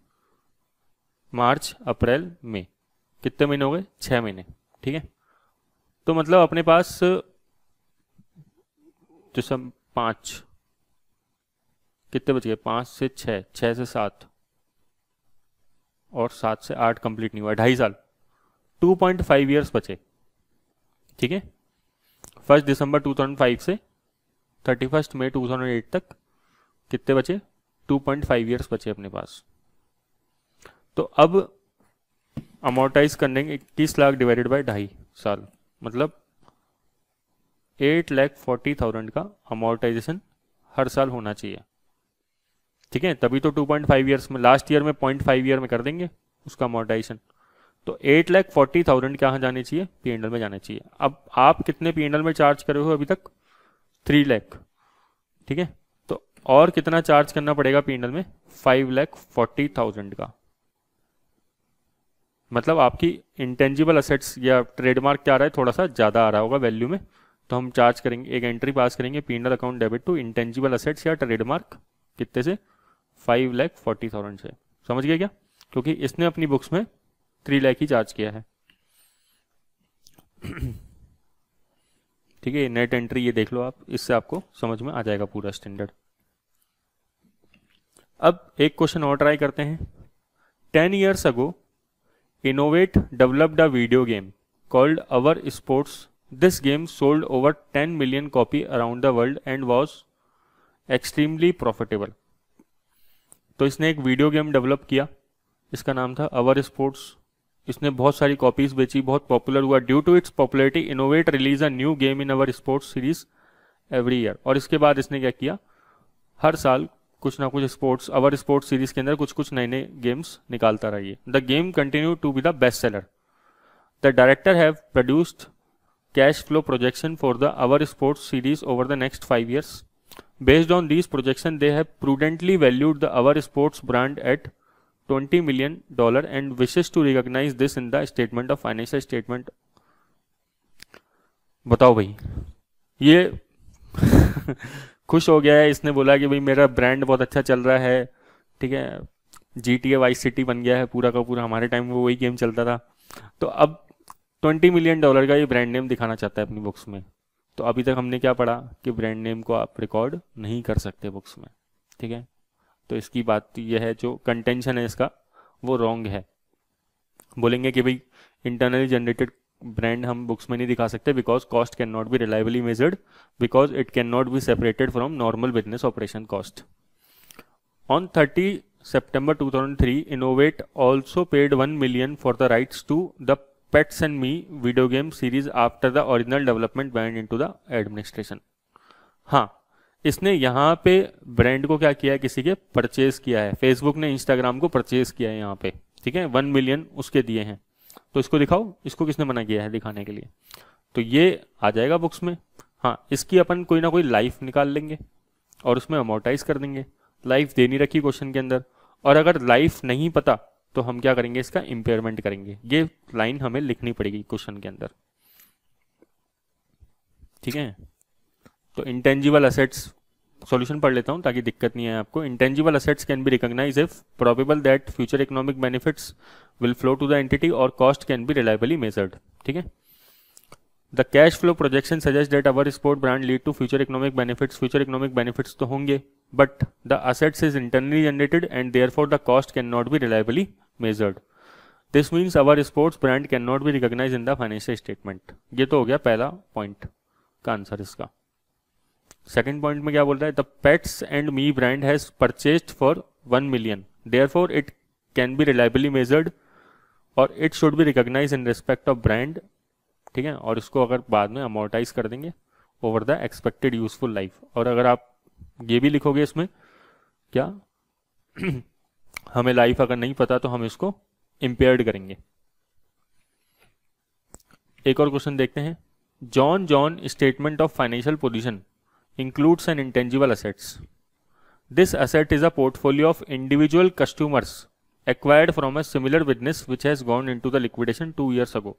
मार्च, अप्रैल, मई, कितने महीने हो गए? 6 महीने, ठीक है। तो मतलब अपने पास दिसंबर 5, कितने बच गए? 5 से 6, 6 से 7 और 7 से 8 कंप्लीट नहीं हुआ, 2.5 साल, 2.5 ईयर्स बचे, ठीक है। 1 दिसंबर 2005 से 31 मई 2008 तक कितने बचे? 2.5 ईयर्स बचे अपने पास। तो अब अमोर्टाइज करने 21 लाख डिवाइडेड बाय 2.5 साल, मतलब 8,40,000 का अमोर्टाइजेशन हर साल होना चाहिए, ठीक है। तभी तो 2.5 ईयर्स में, लास्ट ईयर में 0.5 ईयर में कर देंगे उसका अमोर्टाइजेशन। तो 8,40,000 कहाँ जाने चाहिए? P&L में जाने चाहिए। अब आप कितने P&L में चार्ज करे हो अभी तक? 3 लाख, ठीक है। तो और कितना चार्ज करना पड़ेगा P&L में? 5,40,000 का। मतलब आपकी इंटेंजिबल असेट्स या ट्रेडमार्क क्या आ रहा है, थोड़ा सा ज़्यादा आ रहा होगा वैल्यू में, तो हम चार्ज करेंगे, एक एंट्री पास करेंगे P&L account debit to intangible assets या ट्रेडमार्क, कितने से? 5,40,000 से। समझ गए क्या? क्योंकि इसने अपनी बुक्स में 3 लाख ही चार्ज किया है। ठीक है, नेट एंट्री ये देख लो आप, इससे आपको समझ में आ जाएगा पूरा स्टैंडर्ड। अब एक क्वेश्चन और ट्राई करते हैं। 10 years ago, Innovate developed a video game called Our Sports. This game sold over 10 million copy around the world and was extremely profitable. तो इसने एक वीडियो गेम डेवलप किया, इसका नाम था अवर स्पोर्ट्स। इसने बहुत सारी कॉपीज बेची, बहुत पॉपुलर हुआ। Due to its popularity Innovate release a new game in our sports series every year. और इसके बाद इसने क्या किया, हर साल कुछ ना कुछ स्पोर्ट्स, अवर स्पोर्ट्स सीरीज के अंदर कुछ कुछ नए नए गेम्स निकालता रहिए। The game continue to be the best seller. The director have produced cash flow projection for the our sports series over the next 5 years. Based on these projections, they have prudently valued the Our Sports brand at $20 million and wishes to recognize this in the statement of financial statement. बताओ भाई, ये खुश हो गया है, इसने बोला कि भाई मेरा ब्रांड बहुत अच्छा चल रहा है, ठीक है, GTA वाइस सिटी बन गया है पूरा का पूरा, हमारे टाइम में वही गेम चलता था। तो अब $20 million का ये ब्रांड नेम दिखाना चाहता है अपनी बुक्स में। तो अभी तक हमने क्या पढ़ा कि ब्रांड नेम को आप रिकॉर्ड नहीं कर सकते बुक्स में, ठीक है। तो इसकी बात यह है, जो कंटेंशन है इसका वो रॉन्ग है। बोलेंगे कि भाई इंटरनली जनरेटेड ब्रांड हम बुक्स में नहीं दिखा सकते because cost can not be reliably measured, because it can not be separated from normal business operation cost. On 30 September 2003, Innovate also paid $1 million for the rights to the Pets and Me video game series after the original development went into the administration. हाँ, इसने यहाँ पे brand को क्या किया है, किसी के परचेज किया है। फेसबुक ने इंस्टाग्राम को परचेज किया है यहाँ पे, ठीक है, 1 million उसके दिए हैं। तो इसको दिखाओ, इसको किसने मना किया है दिखाने के लिए? तो ये आ जाएगा बुक्स में। हाँ, इसकी अपन कोई ना कोई लाइफ निकाल लेंगे और उसमें अमोर्टाइज कर देंगे। लाइफ दे नहीं रखी क्वेश्चन के अंदर, और अगर लाइफ नहीं पता तो हम क्या करेंगे, इसका इम्पेयरमेंट करेंगे। ये लाइन हमें लिखनी पड़ेगी क्वेश्चन के अंदर, ठीक है। तो इंटेंजिबल असेट्स सॉल्यूशन पढ़ लेता हूं ताकि दिक्कत नहीं है आपको। Intangible assets can be recognize if probable that future economic benefits will flow to the entity और cost can be reliably measured, ठीक है। The cash flow projection suggest that our sport brand lead to future economic benefits. Future economic benefits तो होंगे, but the assets is internally generated and therefore the cost can not be reliably measured. This means our sports brand can not be recognize in the financial statement. ये तो हो गया पहला point का answer इसका। Second point में क्या बोल रहा है, the pets and me brand has purchased for 1 million, therefore it can be reliably measured और it should be recognize in respect of brand, ठीक है। और इसको अगर बाद में अमोर्टाइज कर देंगे over the expected useful life. और अगर आप ये भी लिखोगे इसमें क्या हमें लाइफ अगर नहीं पता तो हम इसको इम्पेयर्ड करेंगे। एक और क्वेश्चन देखते हैं। John statement of financial position includes an intangible assets. This asset is a portfolio of individual customers acquired from a similar business which has gone into the liquidation 2 years ago.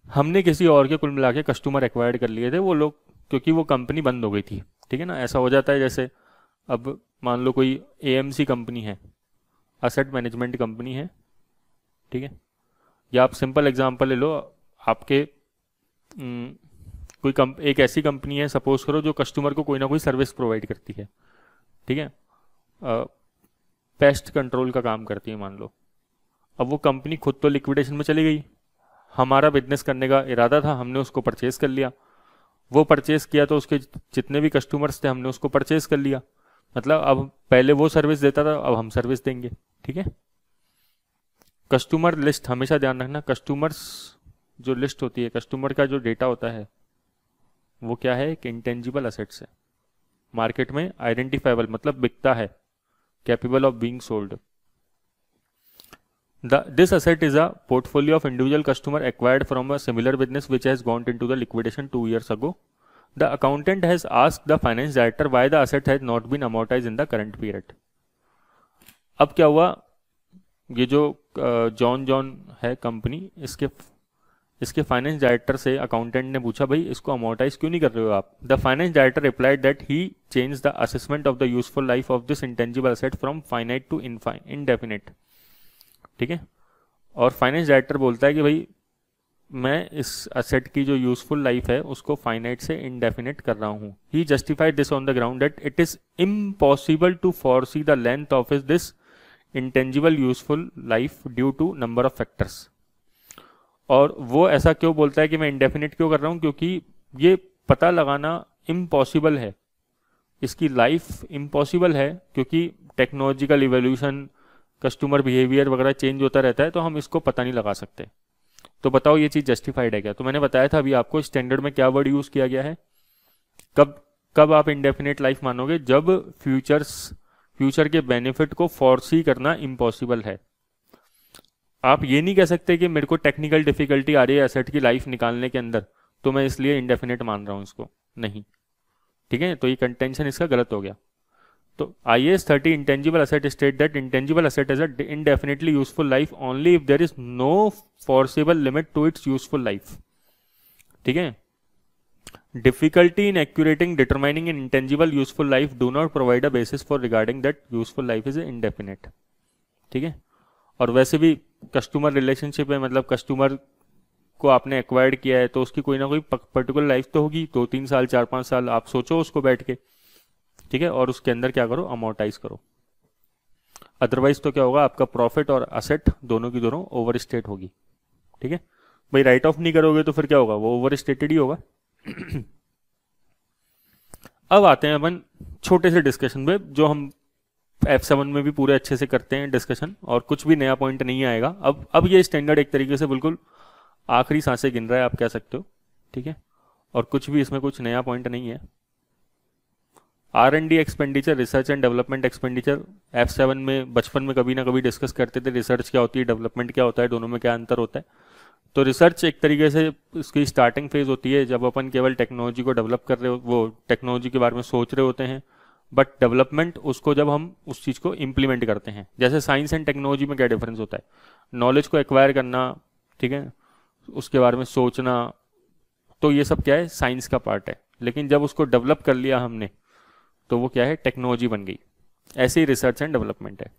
हमने किसी और के कुल मिला के customer acquired कर लिए थे वो लोग, क्योंकि वो कंपनी बंद हो गई थी, ठीक है ना। ऐसा हो जाता है जैसे अब मान लो कोई AMC कंपनी है, असेट मैनेजमेंट कंपनी है, ठीक है। या आप सिंपल एग्जांपल ले लो, आपके कोई एक ऐसी कंपनी है सपोज करो जो कस्टमर को कोई ना कोई सर्विस प्रोवाइड करती है, ठीक है, पेस्ट कंट्रोल का काम करती है मान लो। अब वो कंपनी खुद तो लिक्विडेशन में चली गई, हमारा बिजनेस करने का इरादा था, हमने उसको परचेज कर लिया। वो परचेज किया तो उसके जितने भी कस्टमर्स थे हमने उसको परचेज कर लिया, मतलब अब पहले वो सर्विस देता था, अब हम सर्विस देंगे, ठीक है। कस्टमर लिस्ट हमेशा ध्यान रखना, कस्टमर्स जो लिस्ट होती है, कस्टमर का जो डेटा होता है वो क्या है, एक इंटेंजिबल असेट्स है, मार्केट में आइडेंटिफाइबल मतलब बिकता है, capable of being sold. This asset is a portfolio of individual customer acquired from a similar business which has gone into the liquidation 2 years ago. The accountant has asked the finance director why the asset has not been amortised in the current period. अब क्या हुआ, ये जो John है company, इसके finance director से accountant ने पूछा भाई इसको अमोर्टाइज क्यों नहीं कर रहे हो आप। The finance director replied that he change the assessment of the useful life of this intangible asset from finite to indefinite. ठीक है, और फाइनेंस डायरेक्टर बोलता है कि भाई मैं इस असेट की जो यूजफुल लाइफ है उसको फाइनाइट से इनडेफिनिट कर रहा हूँ। He justified this on the ground that it is impossible to foresee the length of this intangible useful life due to number of factors. और वो ऐसा क्यों बोलता है कि मैं इंडेफिनिट क्यों कर रहा हूँ, क्योंकि ये पता लगाना इम्पॉसिबल है, इसकी लाइफ इम्पॉसिबल है, क्योंकि टेक्नोलॉजिकल इवोल्यूशन, कस्टमर बिहेवियर वगैरह चेंज होता रहता है, तो हम इसको पता नहीं लगा सकते। तो बताओ ये चीज़ जस्टिफाइड है क्या। तो मैंने बताया था अभी आपको स्टैंडर्ड में क्या वर्ड यूज़ किया गया है, कब आप इंडेफिनिट लाइफ मानोगे, जब फ्यूचर के बेनिफिट को फोरसी करना इम्पॉसिबल है। आप ये नहीं कह सकते कि मेरे को टेक्निकल डिफिकल्टी आ रही है एसेट की लाइफ निकालने के अंदर, तो मैं इसलिए इंडेफिनिट मान रहा हूँ इसको, नहीं। ठीक है, तो ये कंटेंशन इसका गलत हो गया। तो IAS 30 intangible asset state that intangible asset is a indefinitely useful life only if there is no foreseeable limit to its useful life. ठीक है, difficulty in accurately determining in intangible useful life do not provide a basis for regarding that useful life is indefinite. ठीक है, और वैसे भी customer relationship है, मतलब customer को आपने एक्वायर्ड किया है तो उसकी कोई ना कोई पर्टिकुलर लाइफ तो होगी, 2-3 साल 4-5 साल, आप सोचो उसको बैठ के। ठीक है, और उसके अंदर क्या करो, अमोर्टाइज करो। अदरवाइज तो क्या होगा, आपका प्रॉफिट और असेट दोनों की दोनों ओवर स्टेट होगी। ठीक है भाई, राइट ऑफ नहीं करोगे तो फिर क्या होगा, वो ओवर स्टेटेड ही होगा। अब आते हैं अपन छोटे से डिस्कशन पे, जो हम F7 में भी पूरे अच्छे से करते हैं डिस्कशन, और कुछ भी नया पॉइंट नहीं आएगा। अब ये स्टैंडर्ड एक तरीके से बिल्कुल आखिरी सांसें गिन रहा है, आप कह सकते हो। ठीक है, और कुछ भी इसमें कुछ नया पॉइंट नहीं है। R&D expenditure, research and development expenditure, F7 में बचपन में कभी ना कभी डिस्कस करते थे, रिसर्च क्या होती है, डेवलपमेंट क्या होता है, दोनों में क्या अंतर होता है। तो रिसर्च एक तरीके से इसकी स्टार्टिंग फेज होती है, जब अपन केवल टेक्नोलॉजी को डेवलप कर रहे हो, वो टेक्नोलॉजी के बारे में सोच रहे होते हैं। बट डेवलपमेंट उसको जब हम उस चीज़ को इम्प्लीमेंट करते हैं। जैसे साइंस एंड टेक्नोलॉजी में क्या डिफरेंस होता है, नॉलेज को एक्वायर करना, ठीक है, उसके बारे में सोचना, तो ये सब क्या है, साइंस का पार्ट है। लेकिन जब उसको डेवलप कर लिया हमने तो वो क्या है, टेक्नोलॉजी बन गई। ऐसे ही रिसर्च एंड डेवलपमेंट है।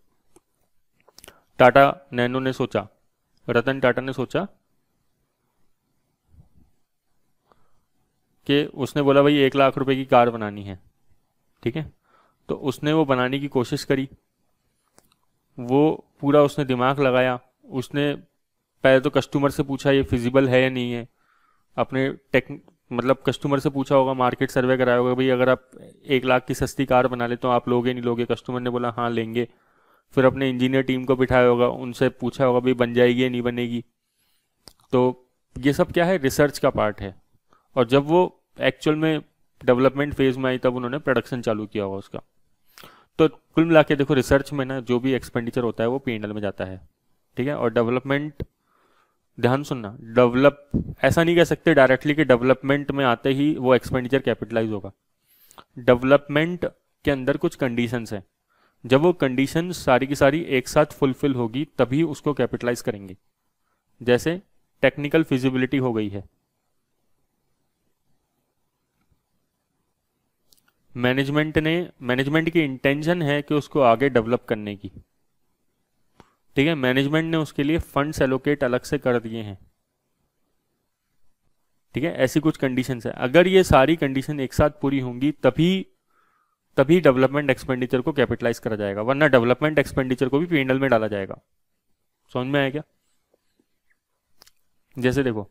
टाटा नैनो ने सोचा, रतन टाटा ने सोचा कि उसने बोला भाई 1 लाख रुपए की कार बनानी है। ठीक है, तो उसने वो बनाने की कोशिश करी, वो पूरा उसने दिमाग लगाया। उसने पहले तो कस्टमर से पूछा ये फिजिबल है या नहीं है, अपने मतलब कस्टमर से पूछा होगा, मार्केट सर्वे कराया होगा, भाई अगर आप 1 लाख की सस्ती कार बना ले तो आप लोगे नहीं लोगे। कस्टमर ने बोला हाँ लेंगे। फिर अपने इंजीनियर टीम को बिठाया होगा, उनसे पूछा होगा भाई बन जाएगी या नहीं बनेगी। तो ये सब क्या है, रिसर्च का पार्ट है। और जब वो एक्चुअल में डेवलपमेंट फेज में आई तब उन्होंने प्रोडक्शन चालू किया होगा उसका। तो कुल मिला के देखो, रिसर्च में ना जो भी एक्सपेंडिचर होता है वो P&L में जाता है। ठीक है, और डेवलपमेंट, ध्यान सुनना, डेवलप ऐसा नहीं कह सकते डायरेक्टली कि डेवलपमेंट में आते ही वो एक्सपेंडिचर कैपिटलाइज होगा। डेवलपमेंट के अंदर कुछ कंडीशंस हैं, जब वो कंडीशन सारी की सारी एक साथ फुलफिल होगी तभी उसको कैपिटलाइज करेंगे। जैसे टेक्निकल फिजिबिलिटी हो गई है, मैनेजमेंट की इंटेंशन है कि उसको आगे डेवलप करने की। ठीक है, मैनेजमेंट ने उसके लिए फंड्स एलोकेट अलग से कर दिए हैं। ठीक है, ऐसी कुछ कंडीशंस है। अगर ये सारी कंडीशन एक साथ पूरी होंगी तभी डेवलपमेंट एक्सपेंडिचर को कैपिटलाइज करा जाएगा, वरना डेवलपमेंट एक्सपेंडिचर को भी P&L में डाला जाएगा। समझ में आया क्या? जैसे देखो,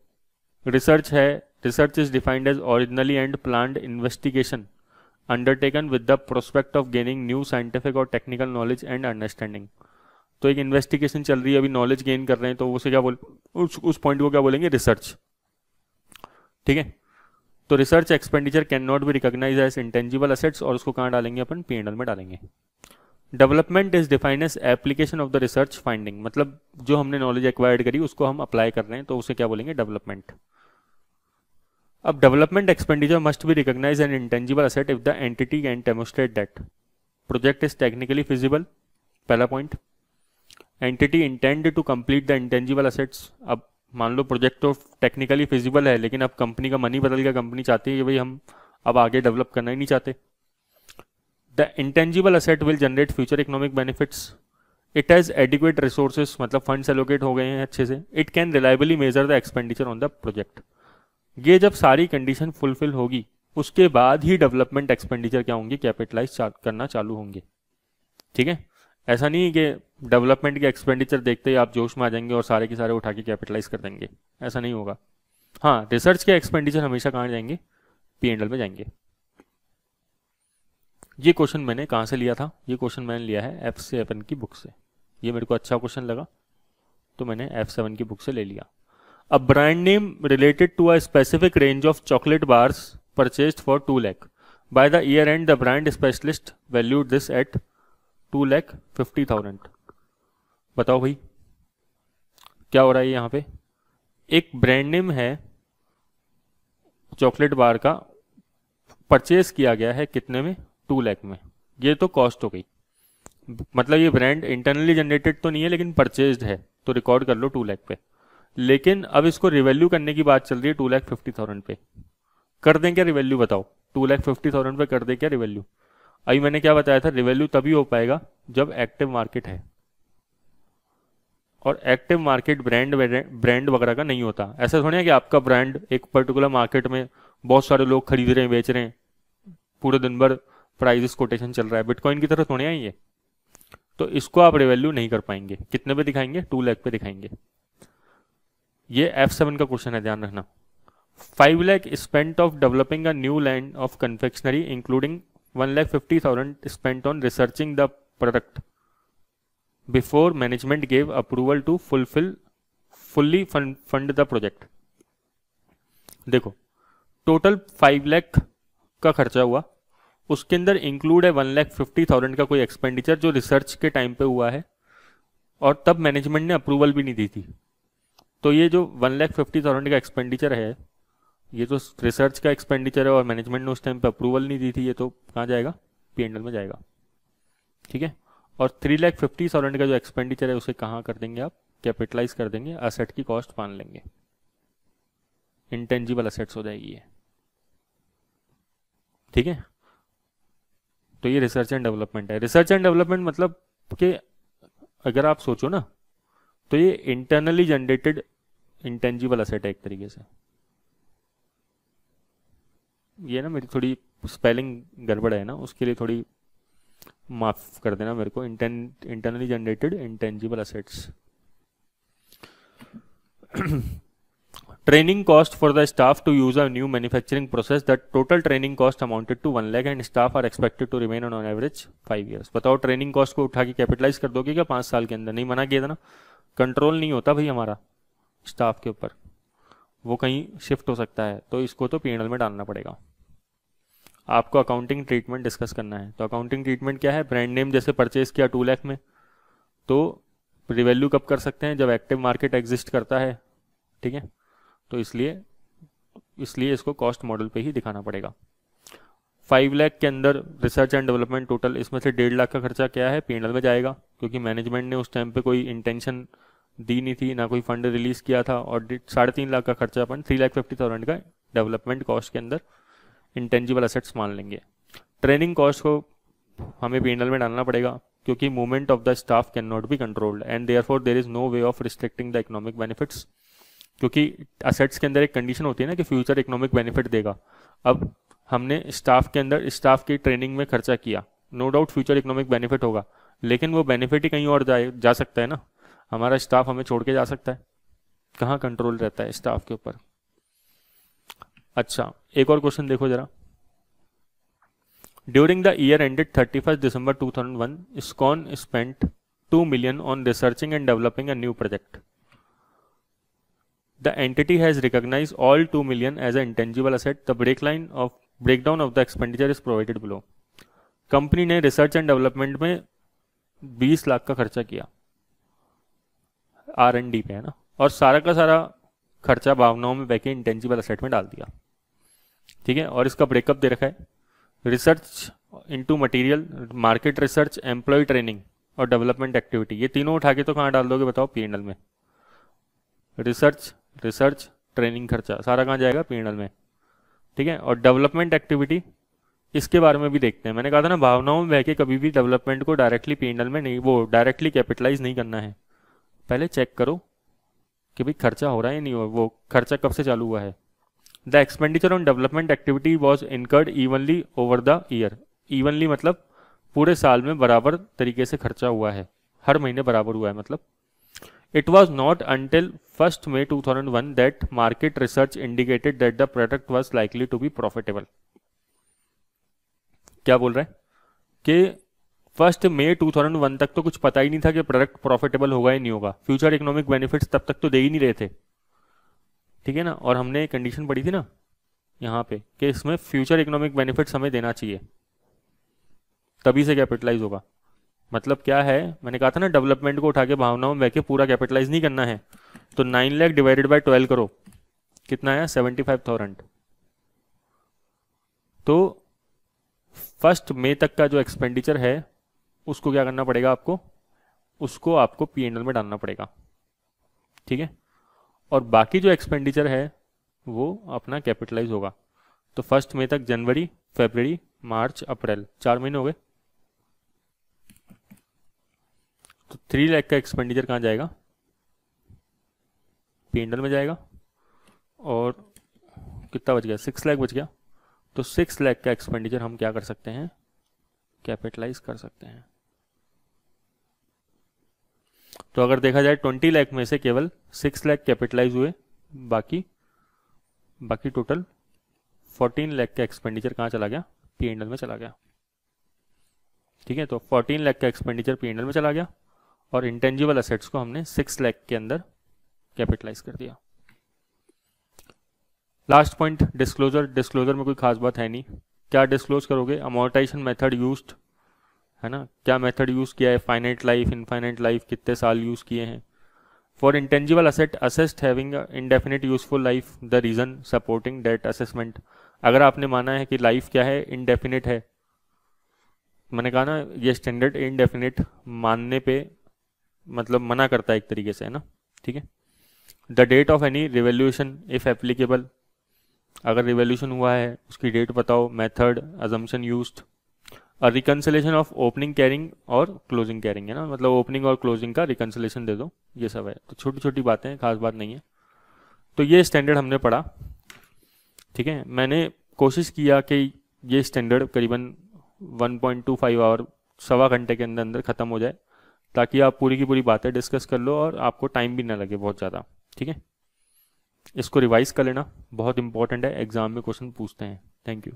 रिसर्च है, research is defined as originally and planned investigation undertaken with the prospect of gaining new scientific और टेक्निकल नॉलेज एंड अंडरस्टैंडिंग। तो एक इन्वेस्टिगेशन चल रही है, अभी नॉलेज गेन कर रहे हैं, तो उसे क्या उस पॉइंट को क्या बोलेंगे, रिसर्च। ठीक है, तो research expenditure can not be recognise as intangible assets, और उसको कहाँ डालेंगे अपन, P&L में डालेंगे। Development is defined as application of the research finding, मतलब जो हमने नॉलेज एक्वायर्ड करी उसको हम अप्लाई कर रहे हैं, तो उसे क्या बोलेंगे, डेवलपमेंट। अब development expenditure must be recognize an intangible asset if the entity can demonstrate that project is technically feasible, पहला point. Entity intend to complete the intangible assets, अब मान लो प्रोजेक्ट तो टेक्निकली फिजिबल है लेकिन अब कंपनी का मनी बदल गया, कंपनी चाहती है कि भाई हम अब आगे डेवलप करना ही नहीं चाहते। The intangible asset will generate future economic benefits, it has adequate resources, मतलब फंड्स एलोकेट हो गए हैं अच्छे से, it can reliably measure the expenditure on the project. ये जब सारी कंडीशन फुलफिल होगी उसके बाद ही डेवलपमेंट एक्सपेंडिचर क्या होंगे, कैपिटलाइज करना चालू होंगे। ठीक है, ऐसा नहीं है कि डेवलपमेंट के एक्सपेंडिचर देखते ही आप जोश में आ जाएंगे और सारे के सारे उठा के कैपिटलाइज कर देंगे, ऐसा नहीं होगा। हाँ, रिसर्च के एक्सपेंडिचर हमेशा कहाँ जाएंगे, P&L में जाएंगे। ये क्वेश्चन मैंने कहाँ से लिया था, ये क्वेश्चन मैंने लिया है F7 की बुक से। ये मेरे को अच्छा क्वेश्चन लगा तो मैंने F7 की बुक से ले लिया। A brand name related to a specific range of chocolate bars purchased for 2 lakh. By the year end, the brand specialist valued this at 2,50,000. बताओ भाई क्या हो रहा है यहाँ पे। एक ब्रांड नेम है चॉकलेट बार का, परचेज किया गया है कितने में, 2 लाख में। ये तो कॉस्ट हो गई, मतलब ये ब्रांड इंटरनली जनरेटेड तो नहीं है लेकिन परचेज्ड है, तो रिकॉर्ड कर लो 2 लाख पे। लेकिन अब इसको रिवैल्यू करने की बात चल रही है 2,50,000 पे। कर दें क्या रिवैल्यू, बताओ 2,50,000 पे कर दें क्या रिवैल्यू। अभी मैंने क्या बताया था, रिवैल्यू तभी हो पाएगा जब एक्टिव मार्केट है, और एक्टिव मार्केट ब्रांड वगैरह का नहीं होता। ऐसा थोड़ी है कि आपका ब्रांड एक पर्टिकुलर मार्केट में बहुत सारे लोग खरीद रहे हैं, बेच रहे हैं, पूरे दिन भर प्राइस कोटेशन चल रहा है, बिटकॉइन की तरह थोड़ी है ये। तो इसको आप रिवैल्यू नहीं कर पाएंगे। कितने पे दिखाएंगे, 2 लाख पे दिखाएंगे। ये F7 का क्वेश्चन है, ध्यान रखना। 5 lakh spent of developing a new line of confectionery including 1,50,000 spent on researching the product before management gave approval to fully fund the project। देखो टोटल 5 लाख का खर्चा हुआ, उसके अंदर इंक्लूड है 1,50,000 का कोई एक्सपेंडिचर जो रिसर्च के टाइम पे हुआ है, और तब मैनेजमेंट ने अप्रूवल भी नहीं दी थी। तो ये जो 1,50,000 का एक्सपेंडिचर है, ये तो रिसर्च का एक्सपेंडिचर है और मैनेजमेंट ने उस टाइम पे अप्रूवल नहीं दी थी, ये तो कहाँ जाएगा, P&L में जाएगा। ठीक है, और 3,50,000 का जो एक्सपेंडिचर है उसे कहाँ कर देंगे आप, कैपिटलाइज कर देंगे, असेट की कॉस्ट मान लेंगे, इंटेंजिबल असेट्स हो जाएगी ये। ठीक है, तो ये रिसर्च एंड डेवलपमेंट है। रिसर्च एंड डेवलपमेंट मतलब कि अगर आप सोचो ना तो ये इंटरनली जनरेटेड इंटेंजिबल असेट है एक तरीके से। ये ना मेरी थोड़ी स्पेलिंग गड़बड़ है ना, उसके लिए थोड़ी माफ कर देना मेरे को। Internally generated intangible assets. Training cost for the staff to use a new manufacturing process, that total training cost amounted to 1 lakh and staff are expected to remain on average 5 years। बताओ ट्रेनिंग कॉस्ट को उठा के capitalise कर दोगे क्या 5 साल के अंदर? नहीं, मना किया था ना, कंट्रोल नहीं होता भाई हमारा स्टाफ के ऊपर, वो कहीं शिफ्ट हो सकता है, तो इसको तो P&L में डालना पड़ेगा। आपको अकाउंटिंग ट्रीटमेंट डिस्कस करना है, तो अकाउंटिंग ट्रीटमेंट क्या है, ब्रांड नेम जैसे परचेज किया 2 लाख में, तो रिवैल्यू कब कर सकते हैं, जब एक्टिव मार्केट एग्जिस्ट करता है। ठीक है, तो इसलिए इसको कॉस्ट मॉडल पे ही दिखाना पड़ेगा। 5 लाख के अंदर रिसर्च एंड डेवलपमेंट टोटल, इसमें से 1.5 लाख का खर्चा क्या है, P&L में जाएगा, क्योंकि मैनेजमेंट ने उस टाइम पे कोई इंटेंशन दी नहीं थी, ना कोई फंड रिलीज किया था, और 3.5 लाख का खर्चा अपन 3,50,000 का डेवलपमेंट कॉस्ट के अंदर इंटेंजिबल असेट्स मान लेंगे। ट्रेनिंग कॉस्ट को हमें P&L में डालना पड़ेगा, क्योंकि movement of the staff can not be controlled and therefore there is no way of restricting the economic benefits. क्योंकि असेट्स के अंदर एक कंडीशन होती है ना कि फ्यूचर इकोनॉमिक बेनिफिट देगा। अब हमने स्टाफ के अंदर स्टाफ की ट्रेनिंग में खर्चा किया, no doubt future economic benefit होगा, लेकिन वो बेनिफिट ही कहीं और जा सकता है ना, हमारा स्टाफ हमें छोड़ के जा सकता है, कहाँ कंट्रोल रहता है स्टाफ के ऊपर। अच्छा, एक और क्वेश्चन देखो जरा। During the year ended 31 December 2001, ISKCON spent 2 million on researching and developing a new project. The entity has recognized all 2 million as an intangible asset. The breakdown of the expenditure is provided below. Company ने research and development में 20 लाख का खर्चा किया, R&D पे है ना, और सारा का सारा खर्चा भावनाओं में बहके इंटेंजिबल असेट में डाल दिया। ठीक है, और इसका ब्रेकअप दे रखा है, research into material, market research, employ training और डेवलपमेंट एक्टिविटी। ये तीनों उठा के तो कहाँ डाल दोगे बताओ? P&L में। रिसर्च ट्रेनिंग खर्चा सारा कहाँ जाएगा? P&L में। ठीक है, और डेवलपमेंट एक्टिविटी इसके बारे में भी देखते हैं। मैंने कहा था ना, भावनाओं में बह के कभी भी डेवलपमेंट को डायरेक्टली P&L में नहीं, वो डायरेक्टली कैपिटलाइज नहीं करना है। पहले चेक करो कि भाई खर्चा हो रहा है या नहीं हो, वो खर्चा कब से चालू हुआ है। The expenditure on development activity was incurred evenly over the year. Evenly मतलब पूरे साल में बराबर तरीके से खर्चा हुआ है, हर महीने बराबर हुआ है मतलब। It was not until 1 May 2001 that market research indicated that the product was likely to be profitable. क्या बोल रहा है कि 1 May 2001 तक तो कुछ पता ही नहीं था कि प्रोडक्ट प्रॉफिटेबल होगा या नहीं होगा। फ्यूचर इकोनॉमिक बेनिफिट्स तब तक तो दे ही नहीं रहे थे, ठीक है ना। और हमने कंडीशन पढ़ी थी ना यहाँ पे कि इसमें फ्यूचर इकोनॉमिक बेनिफिट्स हमें देना चाहिए, तभी से कैपिटलाइज होगा। मतलब क्या है, मैंने कहा था ना, डेवलपमेंट को उठा के भावनाओं में बह पूरा कैपिटलाइज नहीं करना है। तो 9 लाख डिवाइडेड बाय 12 करो, कितना आया? 75,000। तो 1 May तक का जो एक्सपेंडिचर है उसको क्या करना पड़ेगा आपको? उसको आपको P&L में डालना पड़ेगा, ठीक है। और बाकी जो एक्सपेंडिचर है वो अपना कैपिटलाइज होगा। तो 1 May तक जनवरी, फरवरी, मार्च, अप्रैल, 4 महीने हो गए। तो 3 लाख का एक्सपेंडिचर कहाँ जाएगा? P&L में जाएगा। और कितना बच गया? 6 लाख बच गया। तो 6 लाख का एक्सपेंडिचर हम क्या कर सकते हैं? कैपिटलाइज कर सकते हैं। तो अगर देखा जाए 20 लाख में से केवल 6 लाख कैपिटलाइज हुए, बाकी टोटल 14 लाख का एक्सपेंडिचर कहाँ चला गया? P&L में चला गया, ठीक है। तो 14 लाख का एक्सपेंडिचर P&L में चला गया और इंटेंजिबल असेट्स को हमने 6 लाख के अंदर कैपिटलाइज कर दिया। लास्ट पॉइंट, डिस्क्लोजर में कोई खास बात है नहीं। क्या डिस्क्लोज करोगे? अमोर्टाइजेशन मेथड यूज्ड, है ना, क्या मेथड यूज किया है, फाइनाइट लाइफ, इनफाइनाइट लाइफ, कितने साल यूज किए हैं। For intangible asset assessed having indefinite useful life, the reason supporting that assessment. अगर आपने माना है कि लाइफ क्या है? इनडेफिनिट है। मैंने कहा ना, ये स्टैंडर्ड इनडेफिनिट मानने पे मतलब मना करता है एक तरीके से, है ना, ठीक है। The date of any revolution if applicable, अगर रिवोल्यूशन हुआ है उसकी डेट बताओ। मेथड, अजम्पशन यूज्ड, और रिकन्सिलेशन ऑफ ओपनिंग कैरिंग और क्लोजिंग कैरिंग, है ना, मतलब ओपनिंग और क्लोजिंग का रिकन्सिलेशन दे दो, ये सब है। तो छोटी छोटी बातें हैं, खास बात नहीं है। तो ये स्टैंडर्ड हमने पढ़ा, ठीक है। मैंने कोशिश किया कि ये स्टैंडर्ड करीबन 1.25 आवर, 1.25 घंटे के अंदर अंदर ख़त्म हो जाए, ताकि आप पूरी की पूरी बातें डिस्कस कर लो और आपको टाइम भी ना लगे बहुत ज़्यादा, ठीक है। इसको रिवाइज कर लेना, बहुत इंपॉर्टेंट है, एग्जाम में क्वेश्चन पूछते हैं। Thank you.